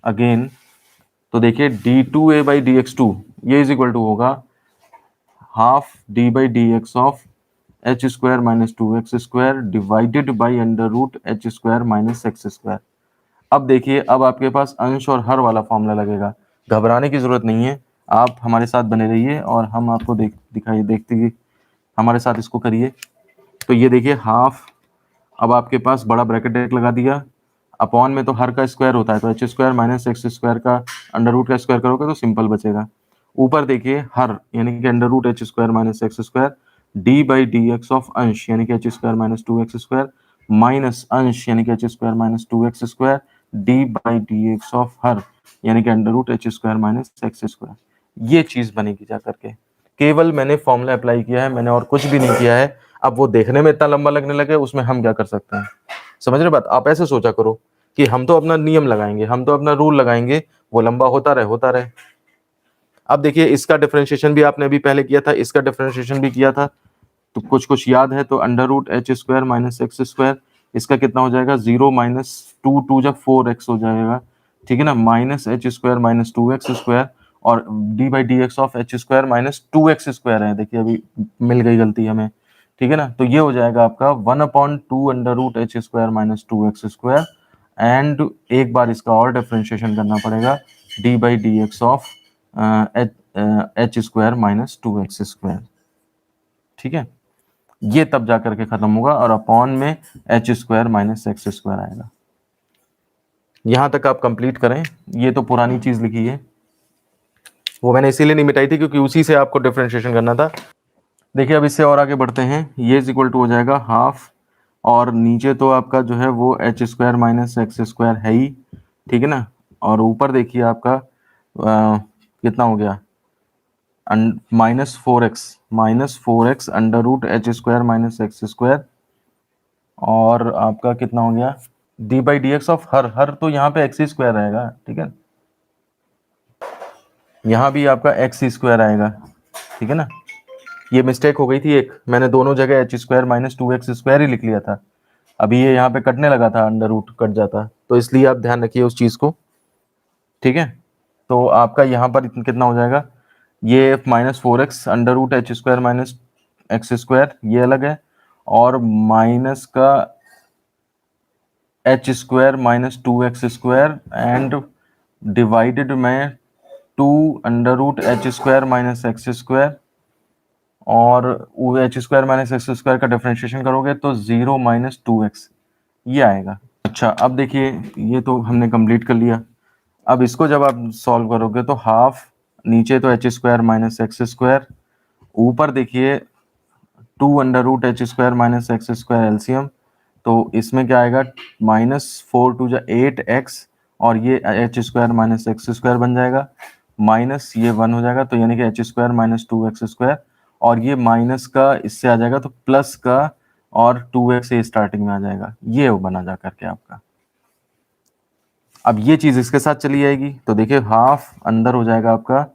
अगेन, तो देखिए d two A by D x two ये इज इक्वल टू होगा half d by D x of H square minus two x square divided by under root H square minus x square. अब देखिए, अब आपके पास अंश और हर वाला formula लगेगा, घबराने की जरूरत नहीं है, आप हमारे साथ बने रहिए और हम आपको दिखाइए, देखते हमारे साथ इसको करिए। तो ये देखिए हाफ, अब आपके पास बड़ा ब्रैकेट एक लगा दिया, अपॉन में तो हर का स्क्वायर होता है, तो H square minus x square का अंडर रूट का स्क्वायर करोगे तो सिंपल बचेगा। ऊपर देखिए हर, यानी कि under root H square minus x square, d by D x of अंश यानी कि h square minus two x square, minus अंश यानी कि h square minus two x square, d by D x of हर यानी कि under root H square minus x square. ये चीज बनेगी जा करके, केवल मैंने फॉर्मूला अप्लाई किया है, मैंने और कुछ भी नहीं किया है। अब वो देखने में इतना लंबा लगने लगे, उसमें हम क्या कर सकते हैं, समझ रहे बात। आप ऐसे सोचा करो कि हम तो अपना नियम लगाएंगे, हम तो अपना रूल लगाएंगे, वो लंबा होता रहे होता रहे। अब देखिए इसका डिफरेंशिएशन भी आपने अभी पहले किया था, इसका डिफरेंशिएशन भी किया था, तो कुछ कुछ याद है। तो under root H square minus x square, इसका कितना हो जाएगा, 0 माइनस टू टू जब 4x हो जाएगा, ठीक है ना, minus H square minus two x square, और D by D x of H square minus 2x² है, देखिए अभी मिल गई गलती हमें, ठीक है ना। तो ये हो जाएगा आपका 1/2 under root H square minus 2x², and एक बार इसका और डिफ्रेंशिएशन करना पड़ेगा, d by D x of H square minus 2x², ठीक है। ये तब जाकर के खत्म होगा और अपॉन में एच स्क्वायर माइनस x² आएगा। यहां तक आप कंप्लीट करें। ये तो पुरानी चीज लिखी है, वो मैंने इसीलिए नहीं मिटाई थी क्योंकि उसी से आपको डिफरेंशिएशन करना था। देखिए अब इससे और आगे बढ़ते हैं, ये इज इक्वल टू हो जाएगा हाफ, और नीचे तो आपका जो है वो एच स्क्वायर माइनस x² है ही, ठीक है ना। और ऊपर देखिए आपका कितना हो गया, -4x under root H square minus x², और आपका कितना हो गया d by D x of हर तो यहाँ पे x² रहेगा, ठीक है। यहाँ भी आपका x² आएगा, ठीक है ना। ये मिस्टेक हो गई थी एक, मैंने दोनों जगह एच स्क्वायर माइनस 2x² ही लिख लिया था। अभी ये यहाँ पे कटने लगा था, अंडर रूट कट जाता, तो इसलिए आप ध्यान रखिए उस चीज को, ठीक है। तो आपका यहाँ पर कितना हो जाएगा, ये -4x under root H square minus x², ये अलग है, और माइनस का h² minus 2x² and divided में 2 under root h² minus x², और h² माइनस x² का डिफरेंशिएशन करोगे तो 0 माइनस 2x ये आएगा। अच्छा अब देखिए ये तो हमने कंप्लीट कर लिया। अब इसको जब आप सॉल्व करोगे तो हाफ, नीचे तो h² माइनस x², ऊपर देखिए 2 under root h² minus x² LCM, तो इसमें क्या आएगा, -4 2 8x, और ये h² माइनस x² बन जाएगा, माइनस ये 1 हो जाएगा, तो यानी कि h² माइनस 2x², और ये माइनस का इससे आ जाएगा तो प्लस का, और 2x ये स्टार्टिंग में आ जाएगा, ये वो बना जा करके आपका। अब ये चीज इसके साथ चली जाएगी, तो देखिए हाफ अंदर हो जाएगा आपका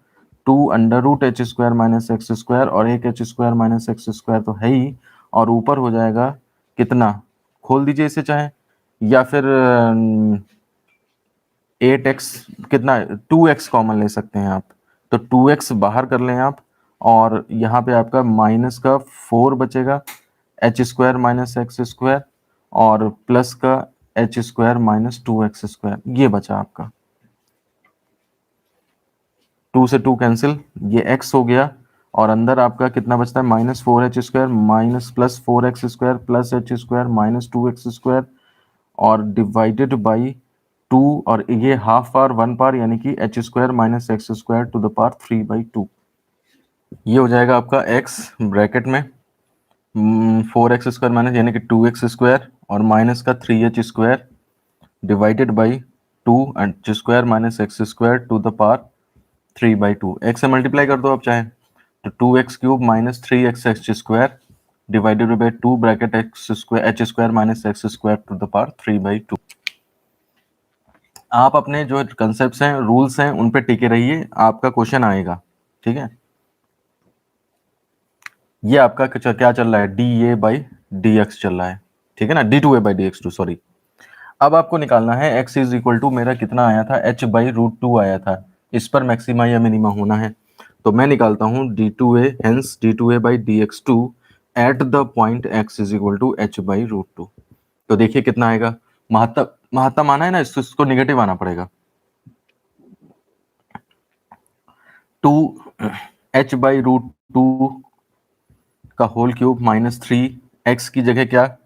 2 under root h² minus x², और एक h² माइनस x² तो है ही, और ऊपर हो जाएगा कितना, खोल दीजिए इसे चाहे, या फिर 8x, कितना 2x कॉमन ले सकते हैं आप, तो 2x बाहर कर लें आप, और यहाँ पे आपका माइनस का 4 बचेगा, h² माइनस x², और प्लस का h² माइनस 2x², ये बचा आपका। 2 से 2 कैंसिल, ये x हो गया, और अंदर आपका कितना बचता है, -4h² minus plus 4x² plus h² minus 2x², और डिवाइडेड बाई 2, और ये हाफ पावर 1 पावर, यानी कि h² minus x² to the power 3/2। ये हो जाएगा आपका x ब्रैकेट में 4x² माइनस यानी कि 2x² और माइनस का 3h² divided by 2h² minus x² to the power 3/2। x से मल्टीप्लाई कर दो आप चाहे, तो 2x³ minus 3x² divided by 2 bracket h² minus x² to the power 3/2। आप अपने जो कंसेप्ट हैं, रूल्स हैं, उन पे टिके रहिए, आपका क्वेश्चन आएगा, ठीक है। ये आपका क्या चल रहा है, dA/dx चल रहा है, ठीक है ना, d2a/dx2 सॉरी। अब आपको निकालना है x इज इक्वल टू, मेरा कितना आया था, h/√2 आया था, इस पर मैक्सिमा या मिनिमा होना है, तो मैं निकालता हूं d2a, hence d2a/dx2 at the point x is equal to h/√2। तो देखिए कितना आएगा, महत्तम आना है ना, इसको नेगेटिव आना पड़ेगा, 2h/√2 का होल क्यूब माइनस 3x की जगह क्या,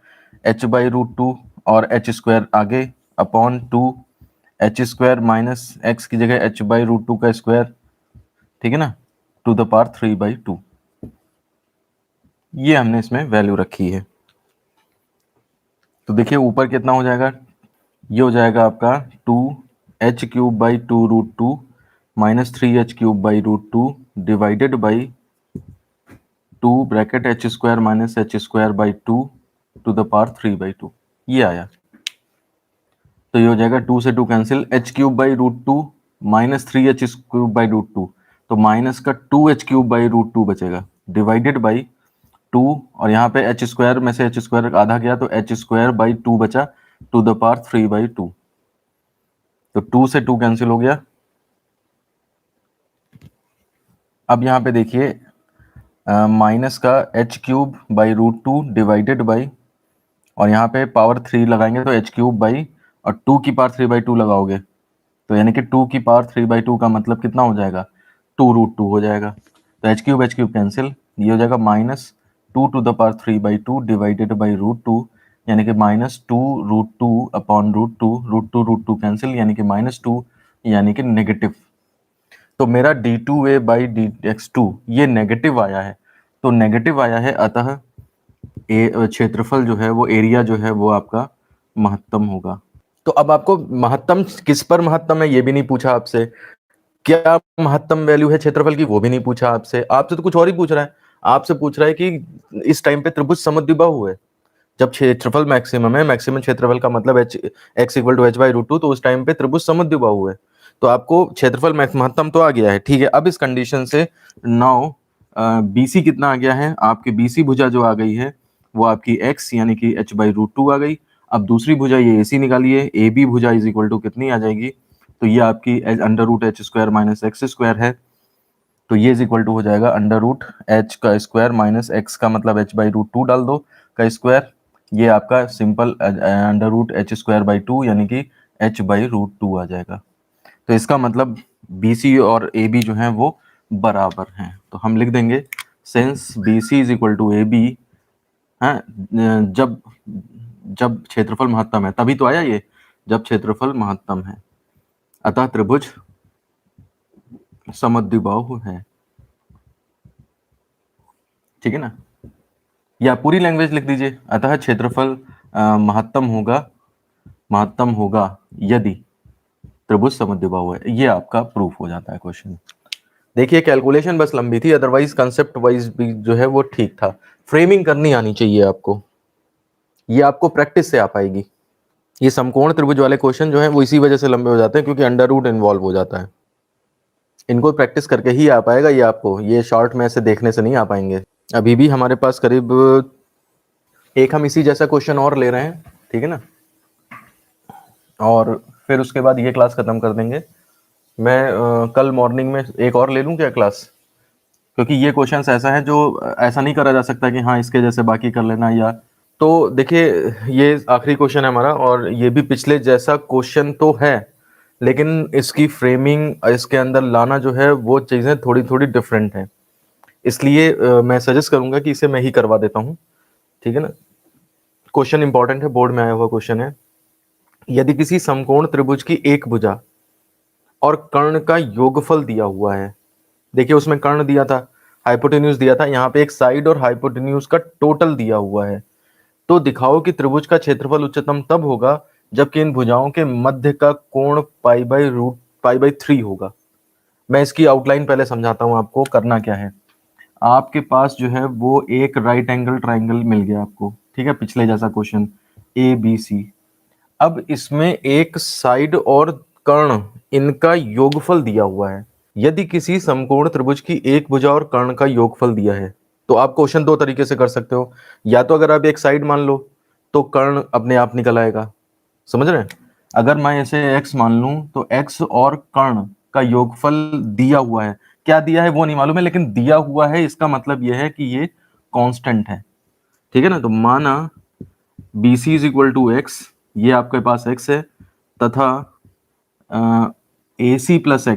h/√2 और h² आगे अपॉन 2h² माइनस x की जगह h/√2 का स्क्वायर, ठीक है ना, टू द पावर 3/2। ये हमने इसमें वैल्यू रखी है। तो देखिए ऊपर कितना हो जाएगा, ये हो जाएगा आपका 2h³ minus 3h³ divided by 2 bracket h² minus h²/2 to the power 3/2, ये आया। तो ये हो जाएगा 2 से 2 कैंसिल, h³/√2 माइनस 3h³/√2, तो माइनस का 2h³/√2 बचेगा, डिवाइडेड बाई 2, और यहाँ पे h² में से h² आधा गया तो h²/2 बचा टू द पावर 3/2, तो 2 से 2 कैंसिल हो गया, अब यहाँ पे देखिए माइनस का h cube by root two divided by, और यहाँ पे पावर 3 लगाएंगे तो एच क्यूब बाई, और 2 की पावर 3/2 लगाओगे तो यानी कि 2 की पावर 3/2 का मतलब कितना हो जाएगा, 2√2 हो जाएगा। तो एच क्यूब कैंसिल, ये हो जाएगा minus 2 to the power 3/2 divided by root 2, यानी कि -2√2 अपॉन रूट टू कैंसिल, यानी कि -2, यानी कि नेगेटिव। तो मेरा d2a/dx2 ये नेगेटिव आया है, तो नेगेटिव आया है, अतः क्षेत्रफल जो है वो, एरिया जो है वो आपका महत्तम होगा। तो अब आपको महत्तम किस पर महत्तम है ये भी नहीं पूछा आपसे, क्या महत्तम वैल्यू है क्षेत्रफल की वो भी नहीं पूछा आपसे, आपसे तो कुछ और ही पूछ रहा है। आपसे पूछ रहा है कि इस टाइम पे त्रिभुज समद्विबाहु है, जब क्षेत्रफल मैक्सिमम है, मैक्सिमम क्षेत्रफल का मतलब x इक्वल टू h/√2, तो उस टाइम पे त्रिभुज समद्विबाहु है। तो आपको क्षेत्रफल महत्तम तो आ गया है, ठीक है। अब इस कंडीशन से नाउ BC कितना आ गया है, आपकी BC भुजा जो आ गई है वो आपकी x यानी कि h/√2 आ गई। अब दूसरी भुजा ये AC निकालिए, AB भुजा इज इक्वल टू कितनी आ जाएगी, तो ये आपकी √h² माइनस x² है, तो ये इज इक्वल टू हो जाएगा √h का स्क्वायर माइनस x का मतलब h/√2 डाल दो का स्क्वायर, ये आपका सिंपल √h²/2 यानी कि h/√2 आ जाएगा। तो इसका मतलब BC और AB जो हैं वो बराबर हैं, तो हम लिख देंगे since BC is equal to AB, है जब जब क्षेत्रफल महत्तम है, तभी तो आया ये, जब क्षेत्रफल महत्तम है, अतः त्रिभुज समद्विबाहु है, ठीक है ना। या पूरी लैंग्वेज लिख दीजिए, अतः क्षेत्रफल महत्तम होगा यदि त्रिभुज समद्विबाहु है, ये आपका प्रूफ हो जाता है क्वेश्चन। देखिए कैलकुलेशन बस लंबी थी, अदरवाइज कंसेप्ट वाइज भी जो है वो ठीक था। फ्रेमिंग करनी आनी चाहिए आपको, ये आपको प्रैक्टिस से आ पाएगी। ये समकोण त्रिभुज वाले क्वेश्चन जो है वो इसी वजह से लंबे हो जाते हैं क्योंकि अंडर रूट इन्वॉल्व हो जाता है, इनको प्रैक्टिस करके ही आ पाएगा ये आपको, ये शॉर्ट में ऐसे देखने से नहीं आ पाएंगे। अभी भी हमारे पास करीब एक हम इसी जैसा क्वेश्चन और ले रहे हैं, ठीक है ना, और फिर उसके बाद ये क्लास खत्म कर देंगे। मैं कल मॉर्निंग में एक और ले लूं क्या क्लास, क्योंकि ये क्वेश्चंस ऐसा है जो ऐसा नहीं करा जा सकता कि हाँ इसके जैसे बाकी कर लेना, या तो देखिए ये आखिरी क्वेश्चन है हमारा, और ये भी पिछले जैसा क्वेश्चन तो है, लेकिन इसकी फ्रेमिंग इसके अंदर लाना जो है वो चीज़ें थोड़ी थोड़ी डिफरेंट हैं, इसलिए मैं सजेस्ट करूंगा कि इसे मैं ही करवा देता हूँ, ठीक है ना। क्वेश्चन इंपॉर्टेंट है, बोर्ड में आया हुआ क्वेश्चन है। यदि किसी समकोण त्रिभुज की एक भुजा और कर्ण का योगफल दिया हुआ है, देखिए उसमें कर्ण दिया था, हाइपोटेन्यूज दिया था, यहाँ पे एक साइड और हाइपोटेन्यूज का टोटल दिया हुआ है, तो दिखाओ कि त्रिभुज का क्षेत्रफल उच्चतम तब होगा जबकि इन भुजाओं के मध्य का कोण π/√π/3 होगा। मैं इसकी आउटलाइन पहले समझाता हूं आपको, करना क्या है। आपके पास जो है वो एक राइट एंगल ट्राइंगल मिल गया आपको, ठीक है, पिछले जैसा क्वेश्चन ABC। अब इसमें एक साइड और कर्ण इनका योगफल दिया हुआ है। यदि किसी समकोण त्रिभुज की एक भुजा और कर्ण का योगफल दिया है, तो आप क्वेश्चन दो तरीके से कर सकते हो, या तो अगर आप एक साइड मान लो तो कर्ण अपने आप निकल आएगा, समझ रहे हैं। अगर मैं इसे x मान लूं तो x और कर्ण का योगफल दिया हुआ है, क्या दिया है वो नहीं मालूम है, लेकिन दिया हुआ है इसका मतलब यह है कि ये कांस्टेंट है, ठीक है ना। तो माना BC is equal to x, ये आपके पास x है, तथा AC plus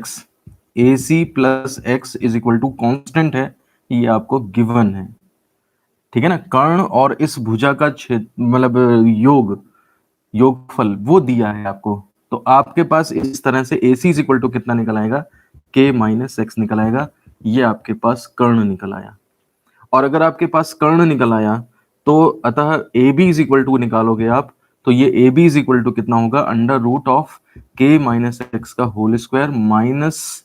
x is equal to constant है, ये आपको गिवन है, ठीक है ना। कर्ण और इस भुजा का मतलब योगफल वो दिया है आपको, तो आपके पास इस तरह से AC इज इक्वल टू कितना निकल आएगा, K माइनस एक्स निकल आएगा, ये आपके पास कर्ण निकल आया। और अगर आपके पास कर्ण निकल आया तो अतः AB इज इक्वल टू निकालोगे आप, तो ये AB इज इक्वल टू कितना होगा, √K माइनस एक्स का होल स्क्वायर माइनस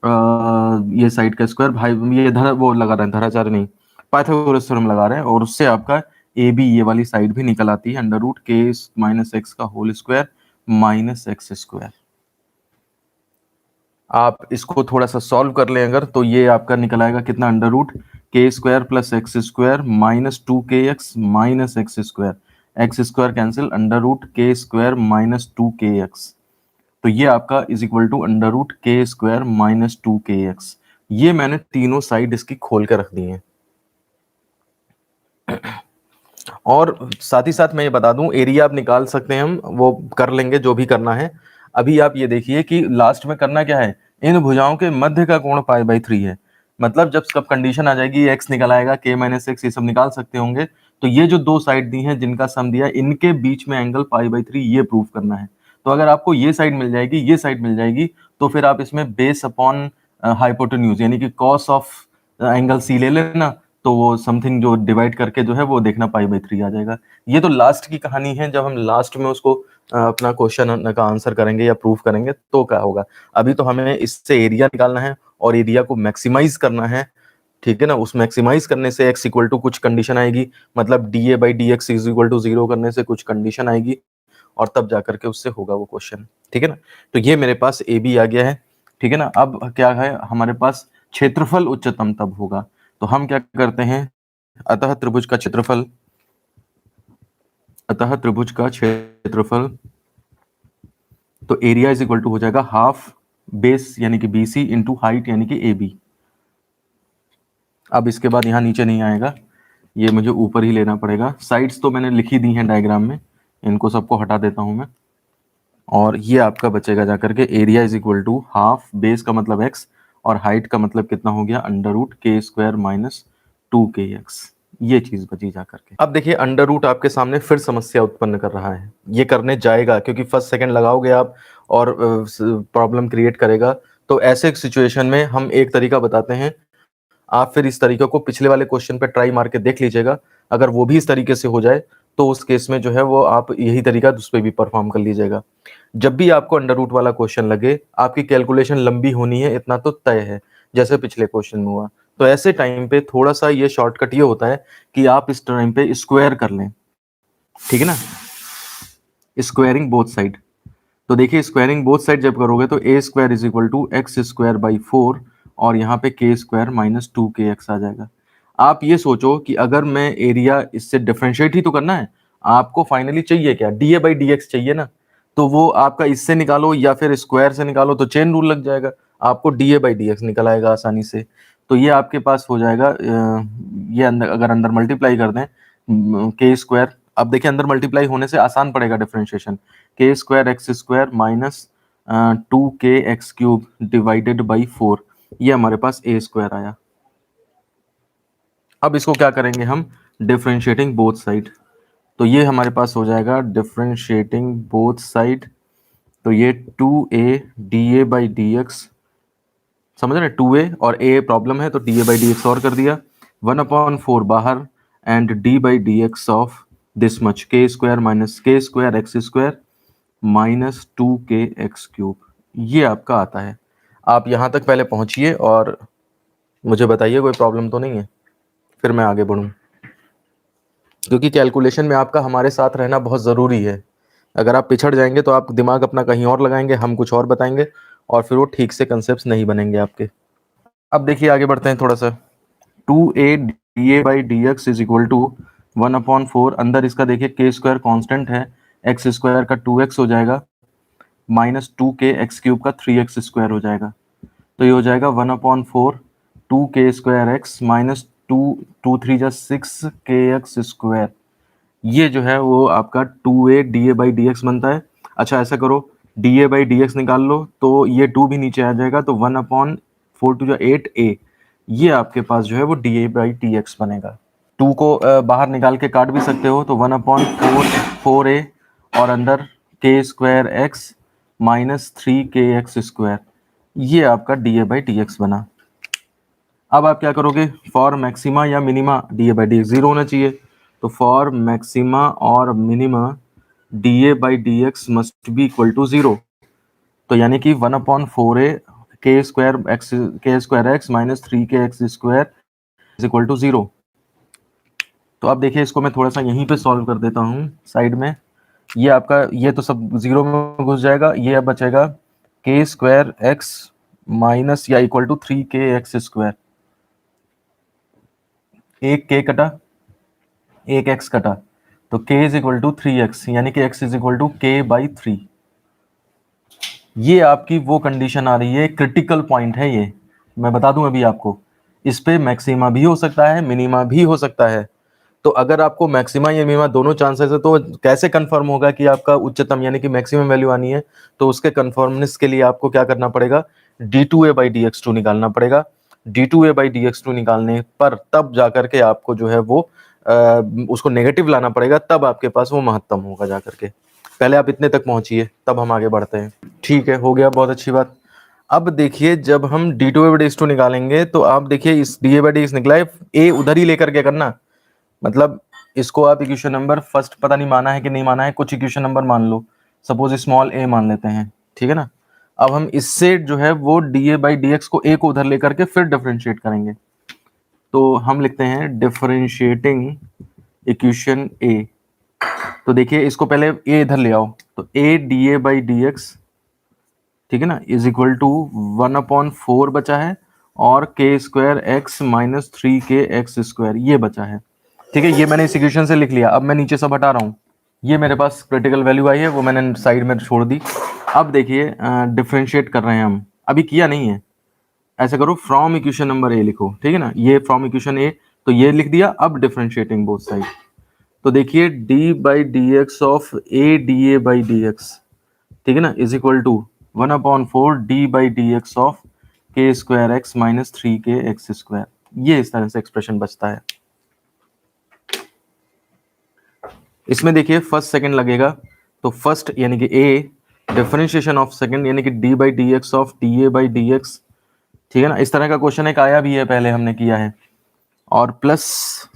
ये साइड का स्क्वायर, भाई ये धरा वो लगा रहे हैं, धराचार्य नहीं पाइथागोरस थ्योरम लगा रहे हैं, और उससे आपका AB ये वाली साइड भी निकल आती है, √K माइनस एक्स का whole square minus x square. आप इसको थोड़ा सा सॉल्व कर लें अगर, तो ये आपका निकल आएगा कितना, √K² plus x square minus 2KX minus x square, x square cancel, √K² minus 2KX, तो ये आपका is equal to √K² minus 2KX। ये मैंने तीनों साइड इसकी खोल के रख दी हैं। और साथ ही साथ मैं ये बता दूं, एरिया आप निकाल सकते हैं, हम वो कर लेंगे जो भी करना है। अभी आप ये देखिए कि लास्ट में करना क्या है, इन भुजाओं के मध्य का कोण π/3 है। मतलब जब कब कंडीशन आ जाएगी, x निकल आएगा, k-x ये सब निकाल सकते होंगे, तो ये जो दो साइड दी हैं जिनका सम दिया, इनके बीच में एंगल π/3 ये प्रूव करना है। तो अगर आपको ये साइड मिल जाएगी, ये साइड मिल जाएगी, तो फिर आप इसमें बेस अपॉन हाइपोटेन्यूज यानी कि कॉस ऑफ एंगल सी ले लेना, तो वो समथिंग जो डिवाइड करके जो है वो देखना π/3 आ जाएगा। ये तो लास्ट की कहानी है, जब हम लास्ट में उसको अपना क्वेश्चन का आंसर करेंगे या प्रूफ करेंगे तो क्या होगा। अभी तो हमें इससे एरिया निकालना है और एरिया को मैक्सिमाइज करना है, ठीक है ना। उस मैक्सिमाइज करने से x इक्वल टू कुछ कंडीशन आएगी, मतलब dA/dx इज इक्वल टू 0 करने से कुछ कंडीशन आएगी, और तब जाकर के उससे होगा वो क्वेश्चन, ठीक है ना। तो ये मेरे पास ए बी आ गया है, ठीक है ना। अब क्या है हमारे पास, क्षेत्रफल उच्चतम तब होगा। तो हम क्या करते हैं, अतः त्रिभुज का क्षेत्रफल, अतः त्रिभुज का क्षेत्रफल, तो एरिया इज इक्वल टू हो जाएगा हाफ बेस यानी कि BC इंटू हाइट यानी कि AB। अब इसके बाद यहाँ नीचे नहीं आएगा, ये मुझे ऊपर ही लेना पड़ेगा। साइड्स तो मैंने लिखी दी हैं डायग्राम में, इनको सबको हटा देता हूं मैं, और ये आपका बचेगा जाकर के area is equal to half base का मतलब x और हाइट का मतलब कितना हो गया, under root k² minus 2kx। ये चीज बची जाकर के। अब देखिए अंडर रूट आपके सामने फिर समस्या उत्पन्न कर रहा है, ये करने जाएगा क्योंकि फर्स्ट सेकंड लगाओगे आप और प्रॉब्लम क्रिएट करेगा। तो ऐसे सिचुएशन में हम एक तरीका बताते हैं, आप फिर इस तरीके को पिछले वाले क्वेश्चन पे ट्राई मार के देख लीजिएगा। अगर वो भी इस तरीके से हो जाए तो उस केस में जो है वो आप यही तरीका उस पर भी परफॉर्म कर लीजिएगा। जब भी आपको अंडर रूट वाला क्वेश्चन लगे, आपकी कैलकुलेशन लंबी होनी है, इतना तो तय है, जैसे पिछले क्वेश्चन में हुआ। तो ऐसे टाइम पे थोड़ा सा ये शॉर्टकट ये होता है कि आप इस टाइम पे स्क्वायर कर लें, ठीक है ना, स्क्वायरिंग बोथ साइड। तो देखिए स्क्वायरिंग बोथ साइड जब करोगे तो a² is equal to x²/4 और यहाँ पे k² माइनस 2kx आ जाएगा। आप ये सोचो कि अगर मैं एरिया इससे डिफरेंशिएट ही तो करना है, आपको फाइनली चाहिए क्या, dA/dx चाहिए ना। तो वो आपका इससे निकालो या फिर स्क्वायर से निकालो तो चेन रूल लग जाएगा, आपको dA/dx निकल आएगा आसानी से। तो ये आपके पास हो जाएगा, ये अंदर अगर अंदर मल्टीप्लाई कर दें k², अब देखिए अंदर मल्टीप्लाई होने से आसान पड़ेगा differentiation, k² x² minus 2kx³ divided by 4, ये हमारे पास a² आया। अब इसको क्या करेंगे हम, डिफरेंशिएटिंग बोथ साइड। तो ये हमारे पास हो जाएगा डिफरेंशिएटिंग बोथ साइड, तो ये 2a dA/dx, समझ रहे, 2a और a प्रॉब्लम है तो dA/dx और कर दिया, 1/4 बाहर and d/dx of this much k² minus k² x² minus 2kx³। ये आपका आता है। आप यहाँ तक पहले पहुँचिए और मुझे बताइए कोई प्रॉब्लम तो नहीं है, फिर मैं आगे बढ़ूँ, क्योंकि कैलकुलेशन में आपका हमारे साथ रहना बहुत ज़रूरी है। अगर आप पिछड़ जाएंगे तो आप दिमाग अपना कहीं और लगाएंगे, हम कुछ और बताएंगे, और फिर वो ठीक से कंसेप्ट नहीं बनेंगे आपके। अब देखिए आगे बढ़ते हैं थोड़ा सा। 2a dA/dx is equal to 1/4, अंदर इसका देखिए k² कांस्टेंट है, x² का 2x हो जाएगा माइनस 2kx³ का 3x² हो जाएगा। तो ये हो जाएगा 1/4 2k² माइनस 2 3 जा 6kx²। ये जो है वो आपका 2a dA/dx बनता है। अच्छा ऐसा करो, dA/dx निकाल लो तो ये 2 भी नीचे आ जाएगा, तो 1/4 2 जा 8a, ये आपके पास जो है वो dA/dx बनेगा। 2 को बाहर निकाल के काट भी सकते हो, तो 1/4 4a और अंदर k² x माइनस 3kx², ये आपका dA/dx बना। अब आप क्या करोगे, फॉर मैक्सिमा या मिनिमा dA/dx 0 होना चाहिए, तो फॉर मैक्सिमा और minima dA/dx must be equal to 0। तो यानी कि 1/4a k² x माइनस 3kx² इज इक्वल टू 0। तो अब देखिए इसको मैं थोड़ा सा यहीं पे सॉल्व कर देता हूँ साइड में। ये आपका ये तो सब 0 में घुस जाएगा, ये अब बचेगा k² x माइनस या इक्वल टू 3kx²। एक k कटा, एक x कटा, तो k is equal to 3x यानी कि x is equal to k/3। ये आपकी वो कंडीशन आ रही है, क्रिटिकल पॉइंट है ये, मैं बता दूं अभी आपको, इस पे मैक्सिमा भी हो सकता है, मिनिमा भी हो सकता है। तो अगर आपको मैक्सिमा या मिनिमा दोनों चांसेस है, तो कैसे कंफर्म होगा कि आपका उच्चतम यानी कि मैक्सिमम वैल्यू आनी है? तो उसके कंफर्मनेस के लिए आपको क्या करना पड़ेगा, d2a/dx2 निकालना पड़ेगा। d2a/dx2 निकालने पर तब जाकर के आपको जो है वो उसको नेगेटिव लाना पड़ेगा, तब आपके पास वो महत्तम होगा जाकर के। पहले आप इतने तक पहुंचिए, तब हम आगे बढ़ते हैं। ठीक है, हो गया, बहुत अच्छी बात। अब देखिए, जब हम d2a/dx2 निकालेंगे तो आप देखिए इस da/dx निकला है, a उधर ही लेकर के करना, मतलब इसको आप इक्वेशन नंबर फर्स्ट, पता नहीं माना है कि नहीं माना है, कुछ इक्वेशन नंबर मान लो, सपोज स्मॉल a मान लेते हैं, ठीक है ना। अब हम इससे जो है वो da/dx को a को उधर लेकर के फिर डिफरेंशिएट करेंगे। तो हम लिखते हैं डिफरेंशिएटिंग इक्वेशन a। तो देखिए इसको पहले a इधर ले आओ, तो a da/dx, ठीक है ना, इज इक्वल टू 1/4 बचा है, और k²x-3kx², ये बचा है। ठीक है, ये मैंने इस इक्वेशन से लिख लिया। अब मैं नीचे सब हटा रहा हूँ, ये मेरे पास क्रिटिकल वैल्यू आई है, वो मैंने साइड में छोड़ दी। अब देखिए डिफरेंशिएट कर रहे हैं हम, अभी किया नहीं है। ऐसा करो, फ्रॉम इक्वेशन नंबर ए लिखो, ठीक है ना, ये फ्रॉम इक्वेशन ए, तो ये लिख दिया। अब डिफरेंशिएटिंग बोथ साइड, तो देखिए d/dx ऑफ a/dx, ठीक है ना, is equal to 1/4 d/dx of k²x-3kx²। ये इस तरह से एक्सप्रेशन बचता है। इसमें देखिए फर्स्ट सेकंड लगेगा, तो फर्स्ट यानी कि a, डिफरेंशिएशन ऑफ सेकंड यानी कि d/dx ऑफ da/dx, ठीक है ना। इस तरह का क्वेश्चन एक आया भी है, पहले हमने किया है। और प्लस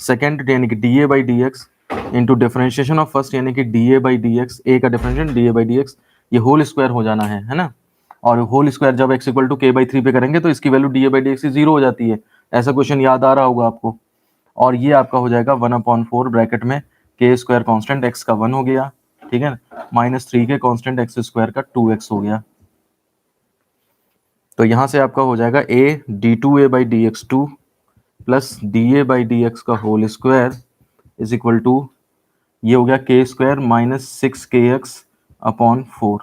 सेकंड यानी कि da/dx into differentiation of first यानी कि da/dx, a का डिफरेंशिएशन da/dx, ये होल स्क्वायर हो जाना है ना। और होल स्क्वायर जब x इक्वल टू k/3 पे करेंगे तो इसकी वैल्यू da/dx की 0 हो जाती है। ऐसा क्वेश्चन याद आ रहा होगा आपको। और ये आपका हो जाएगा 1/4 ब्रैकेट में k² कांस्टेंट x का 1 हो गया, ठीक है, -3k कांस्टेंट x² का 2x हो गया। तो यहां से आपका हो जाएगा a d2a/dx2 प्लस da/dx का whole square is equal to, ये हो गया k² -6kx/4।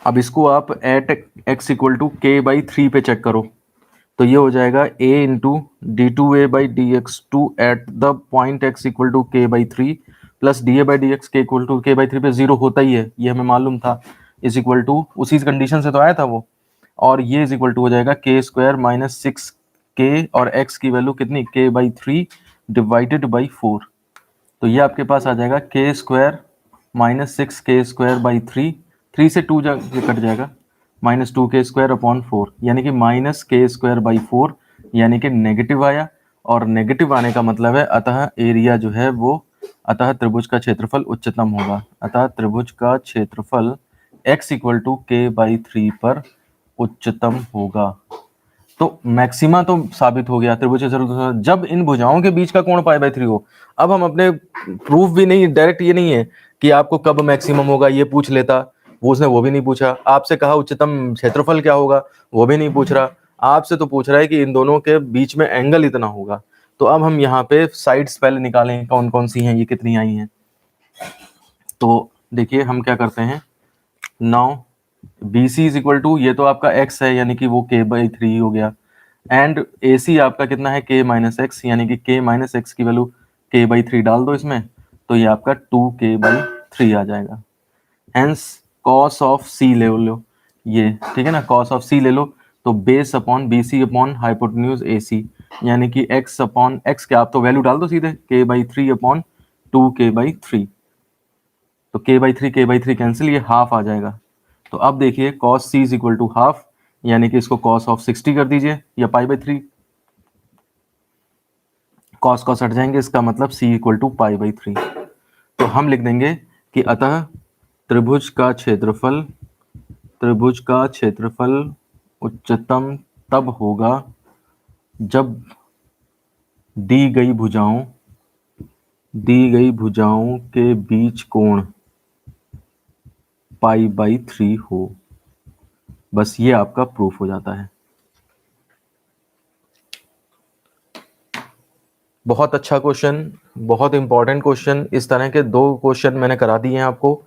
अब इसको आप eight x equal to k/3 पे चेक करो, तो ये हो जाएगा a into d2a/dx2 at the point x equal to k/3 plus da/dx k equal to k/3 पे 0 होता ही है, ये हमें मालूम था, इज इक्वल टू उसी कंडीशन से तो आया था वो। और ये इज इक्वल टू हो जाएगा k² -6k, और x की वैल्यू कितनी, k/3 डिवाइडेड बाई 4। तो ये आपके पास आ जाएगा k² -6k²/3, 3 से 2 कट जाएगा, -2k²/4, यानी कि -k²/4, यानी कि नेगेटिव आया। और नेगेटिव आने का मतलब है अतः एरिया जो है वो, अतः त्रिभुज का क्षेत्रफल उच्चतम होगा। अतः त्रिभुज का क्षेत्रफल x इक्वल टू k/3 पर उच्चतम होगा। तो मैक्सिमा तो साबित हो गया, त्रिभुज जब इन भुजाओं के बीच का कोण π/3 हो। अब हम अपने प्रूफ भी नहीं, डायरेक्ट ये नहीं है कि आपको कब मैक्सिमम होगा ये पूछ लेता, वो भी नहीं पूछा। आपसे कहा उच्चतम क्षेत्रफल क्या होगा, वो भी नहीं पूछ रहा। आपसे तो पूछ रहा है कि इन दोनों के बीच में एंगल इतना होगा। तो अब हम यहाँ पे साइड्स पहले निकालें, कौन कौन सी हैं, ये कितनी आई हैं। तो देखिए हम क्या करते हैं, now BC is equal to, ये तो आपका x है यानी कि वो k/3 हो गया, एंड AC आपका कितना है, k-x, यानी कि k-x की वैल्यू k/3 डाल दो इसमें, तो ये आपका 2k/3 आ जाएगा। हेंस cos ऑफ C ले लो, ये ठीक है ना, cos ऑफ C ले लो, तो base upon BC upon hypotenuse AC, यानी कि x अपॉन x, क्या आप तो वैल्यू डाल दो सीधे, k/3 अपॉन 2k/3, तो k/3 कैंसिल, ये हाफ आ जाएगा। तो अब देखिए cos C is equal to half, यानी कि इसको cos ऑफ 60 कर दीजिए, या π/3, cos हट जाएंगे, इसका मतलब C इक्वल टू π/3। तो हम लिख देंगे कि अतः त्रिभुज का क्षेत्रफल उच्चतम तब होगा जब दी गई भुजाओं के बीच कोण π/3 हो। बस ये आपका प्रूफ हो जाता है। बहुत अच्छा क्वेश्चन, बहुत इंपॉर्टेंट क्वेश्चन। इस तरह के 2 क्वेश्चन मैंने करा दिए हैं आपको।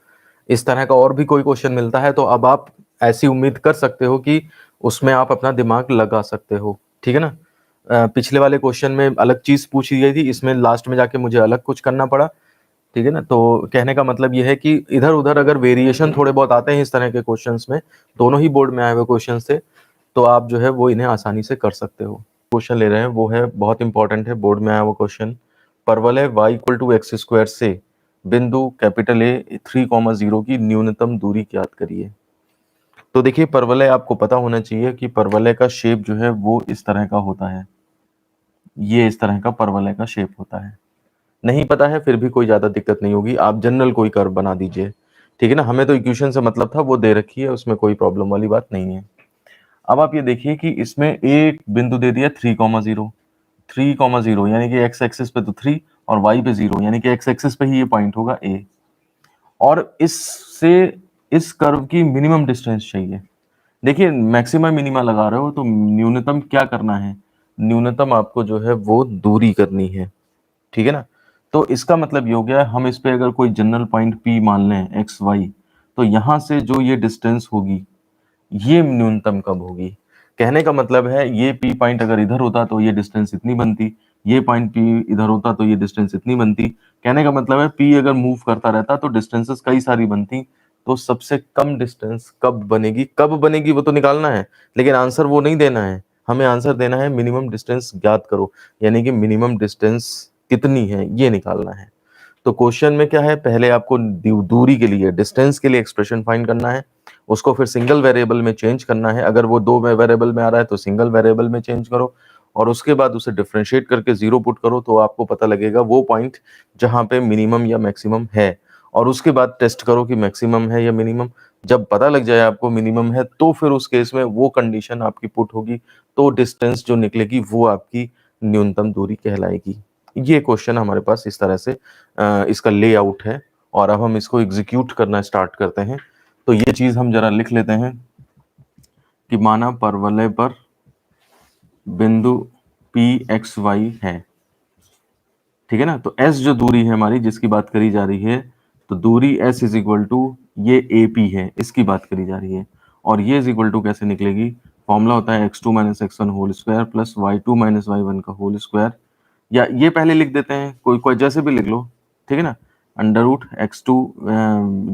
इस तरह का और भी कोई क्वेश्चन मिलता है तो अब आप ऐसी उम्मीद कर सकते हो कि उसमें आप अपना दिमाग लगा सकते हो। ठीक है ना। पिछले वाले क्वेश्चन में अलग चीज पूछी गई थी, इसमें लास्ट में जाके मुझे अलग कुछ करना पड़ा। ठीक है ना। तो कहने का मतलब ये है कि इधर उधर अगर वेरिएशन थोड़े बहुत आते हैं इस तरह के क्वेश्चंस में, दोनों ही बोर्ड में आए हुए क्वेश्चन से, तो आप जो है वो इन्हें आसानी से कर सकते हो। क्वेश्चन ले रहे हैं वो है बहुत इंपॉर्टेंट है, बोर्ड में आया हुआ क्वेश्चन। परवलय y equal to x square से बिंदु कैपिटल ए 3,0 की न्यूनतम दूरी ज्ञात करिए। तो देखिए परवलय आपको पता होना चाहिए कि परवलय का शेप जो है वो इस तरह का होता है, ये इस तरह का परवलय का शेप होता है। नहीं पता है फिर भी कोई ज्यादा दिक्कत नहीं होगी, आप जनरल कोई कर्व बना दीजिए। ठीक है ना, हमें तो इक्वेशन से मतलब था, वो दे रखी है, उसमें कोई प्रॉब्लम वाली बात नहीं है। अब आप ये देखिए कि इसमें एक बिंदु दे दिया 3,0, 3,0 यानी कि एक्स एक्सिस पे तो 3 और वाई पे 0, यानी कि एक्स एक्सिस पे ही ये पॉइंट होगा ए। और इससे इस कर्व की मिनिमम डिस्टेंस चाहिए। देखिए मैक्सिमम मिनिमा लगा रहे हो तो न्यूनतम क्या करना है, न्यूनतम आपको जो है वो दूरी करनी है। ठीक है ना। तो इसका मतलब ये हो गया, हम इस पे अगर कोई जनरल पॉइंट P मान लें एक्स वाई, तो यहां से जो ये डिस्टेंस होगी ये न्यूनतम कब होगी। कहने का मतलब है ये P पॉइंट अगर इधर होता तो ये डिस्टेंस इतनी बनती, ये पॉइंट P इधर होता तो ये डिस्टेंस इतनी बनती। कहने का मतलब है P अगर मूव करता रहता तो डिस्टेंसेस कई सारी बनती। तो सबसे कम डिस्टेंस कब बनेगी, कब बनेगी वो तो निकालना है, लेकिन आंसर वो नहीं देना है। हमें आंसर देना है मिनिमम डिस्टेंस ज्ञात करो, यानी कि मिनिमम डिस्टेंस कितनी है ये निकालना है। तो क्वेश्चन में क्या है, पहले आपको दूरी के लिए, डिस्टेंस के लिए एक्सप्रेशन फाइंड करना है, उसको फिर सिंगल वेरिएबल में चेंज करना है। अगर वो दो वेरिएबल में आ रहा है तो सिंगल वेरिएबल में चेंज करो, और उसके बाद उसे डिफरेंशिएट करके 0 पुट करो, तो आपको पता लगेगा वो पॉइंट जहां पे मिनिमम या मैक्सिमम है। और उसके बाद टेस्ट करो कि मैक्सिमम है या मिनिमम। जब पता लग जाए आपको मिनिमम है, तो फिर उस केस में वो कंडीशन आपकी पुट होगी, तो डिस्टेंस जो निकलेगी वो आपकी न्यूनतम दूरी कहलाएगी। ये क्वेश्चन हमारे पास इस तरह से इसका लेआउट है, और अब हम इसको एग्जीक्यूट करना स्टार्ट करते हैं। तो ये चीज हम जरा लिख लेते हैं कि माना परवलय पर बिंदु पी एक्स वाई है। ठीक है ना। तो एस जो दूरी है हमारी जिसकी बात करी जा रही है, तो दूरी एस इज इक्वल टू ये ए पी है, इसकी बात करी जा रही है। और ये इज इक्वल टू कैसे निकलेगी, फॉर्मूला होता है x2 minus x one whole square plus y2 minus Y one का होल स्क्वायर। या ये पहले लिख देते हैं, कोई कोई जैसे भी लिख लो। ठीक है ना। अंडर रूट x2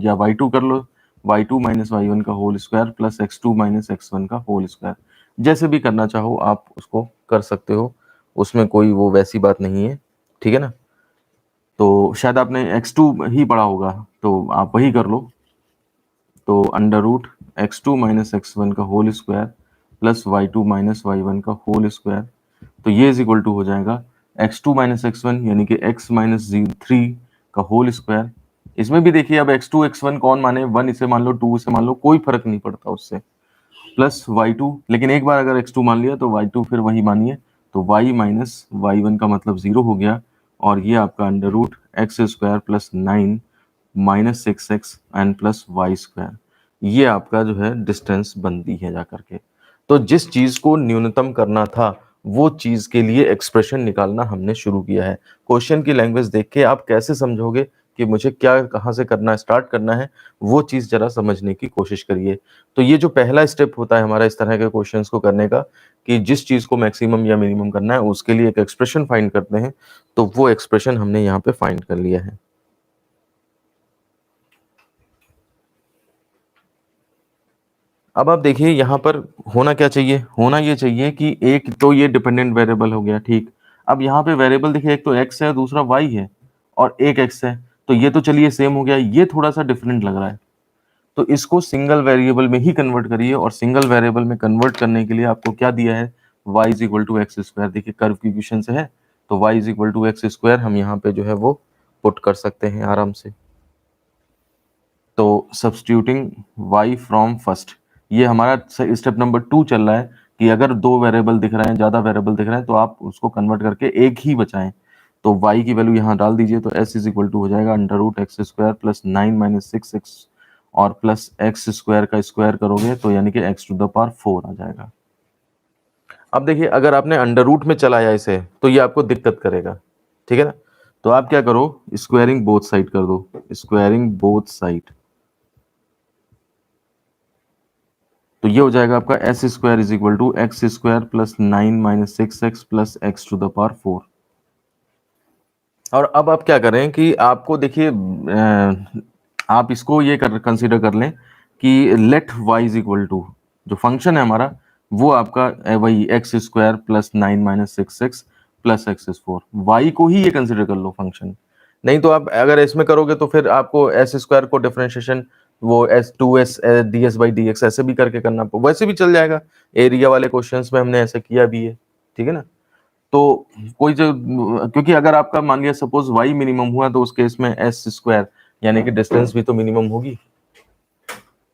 या y2 कर लो, y2 माइनस वाई वन का whole square plus x2 minus x one का होल स्क्वायर। जैसे भी करना चाहो आप उसको कर सकते हो, उसमें कोई वो वैसी बात नहीं है। ठीक है ना। तो शायद आपने x2 ही पढ़ा होगा, तो आप वही कर लो। तो under root x2 minus x one का whole square plus y2 minus Y one का होल स्क्वायर, तो ये इज इक्वल टू हो जाएगा x2 माइनस एक्स वन यानी कि x माइनस 3 का होल स्क्वायर। इसमें भी देखिए अब x2 x1 कौन माने, 1 इसे मान लो 2 इसे मान लो, कोई फर्क नहीं पड़ता उससे, प्लस y2, लेकिन एक बार अगर x2 मान लिया तो y2 फिर वही मानिए। तो y माइनस वाई वन का मतलब 0 हो गया, और ये आपका under root x square plus 9 minus 6x and plus Y square, ये आपका जो है डिस्टेंस बनती है जा करके। तो जिस चीज को न्यूनतम करना था वो चीज के लिए एक्सप्रेशन निकालना हमने शुरू किया है। क्वेश्चन की लैंग्वेज देख के आप कैसे समझोगे कि मुझे क्या कहाँ से करना स्टार्ट करना है, वो चीज जरा समझने की कोशिश करिए। तो ये जो पहला स्टेप होता है हमारा इस तरह के क्वेश्चंस को करने का, कि जिस चीज को मैक्सिमम या मिनिमम करना है उसके लिए एक एक्सप्रेशन फाइंड करते हैं, तो वो एक्सप्रेशन हमने यहाँ पे फाइंड कर लिया है। अब आप देखिए यहाँ पर होना क्या चाहिए, होना ये चाहिए कि एक तो ये डिपेंडेंट वेरिएबल हो गया, ठीक। अब यहाँ पे वेरिएबल देखिए, एक तो x है दूसरा y है, और एक x है, तो ये तो चलिए सेम हो गया, ये थोड़ा सा डिफरेंट लग रहा है। तो इसको सिंगल वेरिएबल में ही कन्वर्ट करिए, और सिंगल वेरिएबल में कन्वर्ट करने के लिए आपको क्या दिया है, y is equal to x square. देखिए कर्व की इक्वेशन से है, तो y is equal to x square हम यहाँ पे जो है वो पुट कर सकते हैं आराम से। तो सब्स्टिट्यूटिंग y फ्रॉम फर्स्ट, ये हमारा स्टेप नंबर 2 चल रहा है कि अगर दो वेरिएबल दिख रहे हैं, ज्यादा वेरिएबल दिख रहे हैं, तो आप उसको कन्वर्ट करके एक ही बचाएं। तो y की वैल्यू यहाँ डाल दीजिए, तो s इज इक्वल टू हो जाएगा under root x square plus 9 minus 6x और प्लस एक्स स्क्वायर का स्क्वायर करोगे तो यानी कि x टू द पावर 4 आ जाएगा। अब देखिए अगर आपने अंडर रूट में चलाया इसे तो ये आपको दिक्कत करेगा। ठीक है ना। तो आप क्या करो, स्क्वायरिंग बोथ साइड कर दो, स्क्वायरिंग बोथ साइड। तो ये हो जाएगा आपका s square is equal to x square plus 9 - 6x plus x to the power 4। और अब आप क्या करें कि आपको देखिए आप इसको ये कंसीडर कर लें कि let y is equal to जो फंक्शन है हमारा वो आपका वही x square plus 9 - 6x plus x is 4। Y को ही ये कंसीडर कर लो फंक्शन। नहीं तो आप अगर इसमें करोगे तो फिर आपको एस स्क्वायर को डिफरेंशिएशन वो s two s d s by D x ऐसे भी करके करना, वैसे भी चल जाएगा। एरिया वाले क्वेश्चंस में हमने ऐसा किया भी है, ठीक है ना। तो कोई जो क्योंकि अगर आपका मान लिया सपोज y मिनिमम हुआ तो उस केस में एस स्क्वायर यानी कि डिस्टेंस भी तो मिनिमम होगी,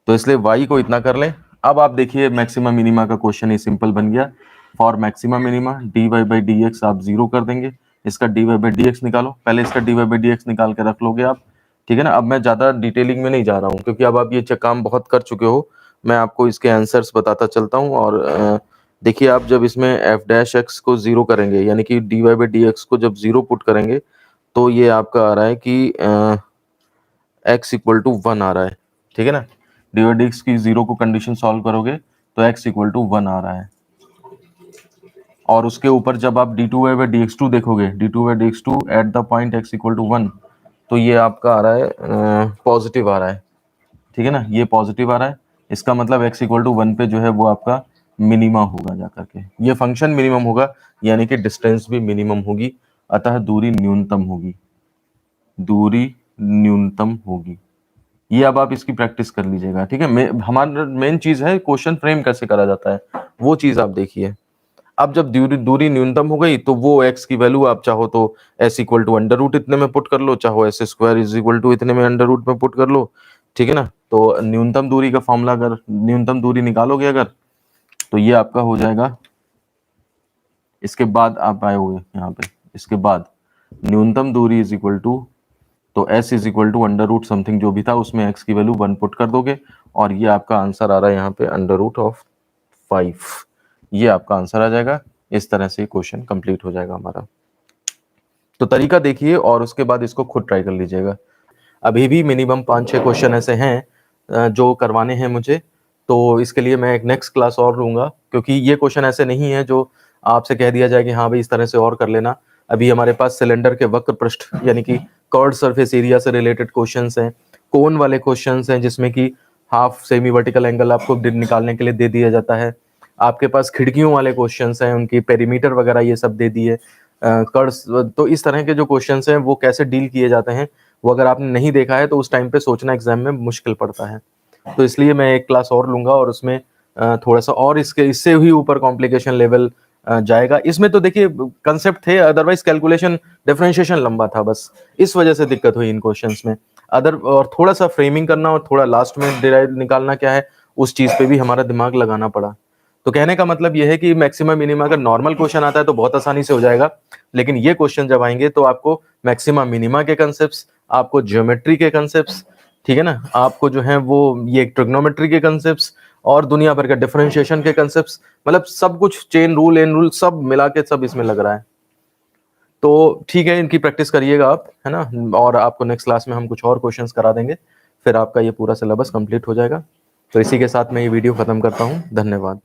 तो इसलिए y को इतना कर लें। अब आप देखिए मैक्सिमा मिनिमा का क्वेश्चन ही सिंपल बन गया। For maxima minima dy by D x आप जीरो कर देंगे, इसका dy बाई डी एक्स निकालो, पहले इसका dy बाई डी एक्स निकाल के रख लोगे आप, ठीक है ना। अब मैं ज्यादा डिटेलिंग में नहीं जा रहा हूँ क्योंकि अब आप ये काम बहुत कर चुके हो, मैं आपको इसके आंसर्स बताता चलता हूँ। और देखिए आप जब इसमें एफ डैश एक्स को जीरो करेंगे यानी कि dy बाई डी एक्स को जब जीरो पुट करेंगे तो ये आपका आ रहा है कि x इक्वल टू 1 आ रहा है, ठीक है ना। dy बाई डी एक्स की जीरो को कंडीशन सॉल्व करोगे तो x इक्वल टू 1 आ रहा है। और उसके ऊपर जब आप D two by D x two देखोगे, D two by D x two at the point x equal to 1, तो ये आपका आ रहा है पॉजिटिव आ रहा है, ठीक है ना। ये पॉजिटिव आ रहा है, इसका मतलब x इक्वल टू 1 पे जो है वो आपका मिनिमा होगा जाकर के, ये फंक्शन मिनिमम होगा यानी कि डिस्टेंस भी मिनिमम होगी, अतः दूरी न्यूनतम होगी, दूरी न्यूनतम होगी। ये अब आप इसकी प्रैक्टिस कर लीजिएगा, ठीक है। हमारा मेन चीज है क्वेश्चन फ्रेम कैसे करा जाता है, वो चीज आप देखिए। अब जब दूरी न्यूनतम हो गई तो वो x की वैल्यू आप चाहो तो s equal to under root इतने में पुट कर लो, चाहो s square is equal to इतने में अंडर रूट में पुट कर लो, ठीक है ना। तो न्यूनतम दूरी का फॉर्मूला अगर न्यूनतम दूरी निकालोगे अगर तो ये आपका हो जाएगा, इसके बाद आप आए हुए यहाँ पे, इसके बाद न्यूनतम दूरी इज इक्वल टू, तो s is equal to under root something जो भी था उसमें x की वैल्यू 1 पुट कर दोगे और ये आपका आंसर आ रहा है यहाँ पे अंडर रूट ऑफ 5, ये आपका आंसर आ जाएगा। इस तरह से क्वेश्चन कंप्लीट हो जाएगा हमारा। तो तरीका देखिए और उसके बाद इसको खुद ट्राई कर लीजिएगा। अभी भी मिनिमम 5-6 क्वेश्चन ऐसे हैं जो करवाने हैं मुझे, तो इसके लिए मैं एक नेक्स्ट क्लास और लूंगा क्योंकि ये क्वेश्चन ऐसे नहीं है जो आपसे कह दिया जाए कि हाँ भाई इस तरह से और कर लेना। अभी हमारे पास सिलेंडर के वक्र पृष्ठ यानी कि कर्ड सरफेस एरिया से रिलेटेड क्वेश्चंस हैं, कोन वाले क्वेश्चंस हैं जिसमें कि हाफ सेमी वर्टिकल एंगल आपको निकालने के लिए दे दिया जाता है, आपके पास खिड़कियों वाले क्वेश्चंस हैं, उनकी पेरीमीटर वगैरह ये सब दे दिए कर्ड्स। तो इस तरह के जो क्वेश्चंस हैं वो कैसे डील किए जाते हैं वो अगर आपने नहीं देखा है तो उस टाइम पे सोचना एग्जाम में मुश्किल पड़ता है। तो इसलिए मैं एक क्लास और लूंगा और उसमें थोड़ा सा और इससे ही ऊपर कॉम्प्लिकेशन लेवल जाएगा। इसमें तो देखिए कंसेप्ट थे, अदरवाइज कैलकुलेशन डिफरेंशिएशन लंबा था, बस इस वजह से दिक्कत हुई इन क्वेश्चंस में। और थोड़ा सा फ्रेमिंग करना और थोड़ा लास्ट में डिराइव निकालना क्या है उस चीज पे भी हमारा दिमाग लगाना पड़ा। तो कहने का मतलब यह है कि मैक्सिमम मिनिमा अगर नॉर्मल क्वेश्चन आता है तो बहुत आसानी से हो जाएगा, लेकिन ये क्वेश्चन जब आएंगे तो आपको मैक्सिमम मिनिमा के कंसेप्ट्स, आपको ज्योमेट्री के कंसेप्ट्स, ठीक है ना, आपको जो है वो ये ट्रिग्नोमेट्री के कंसेप्ट्स और दुनिया भर के डिफरेंशिएशन के कंसेप्ट्स, मतलब सब कुछ चेन रूल एन रूल सब मिला के सब इसमें लग रहा है। तो ठीक है, इनकी प्रैक्टिस करिएगा आप, है ना। और आपको नेक्स्ट क्लास में हम कुछ और क्वेश्चंस करा देंगे, फिर आपका ये पूरा सिलेबस कंप्लीट हो जाएगा। तो इसी के साथ मैं ये वीडियो खत्म करता हूँ। धन्यवाद।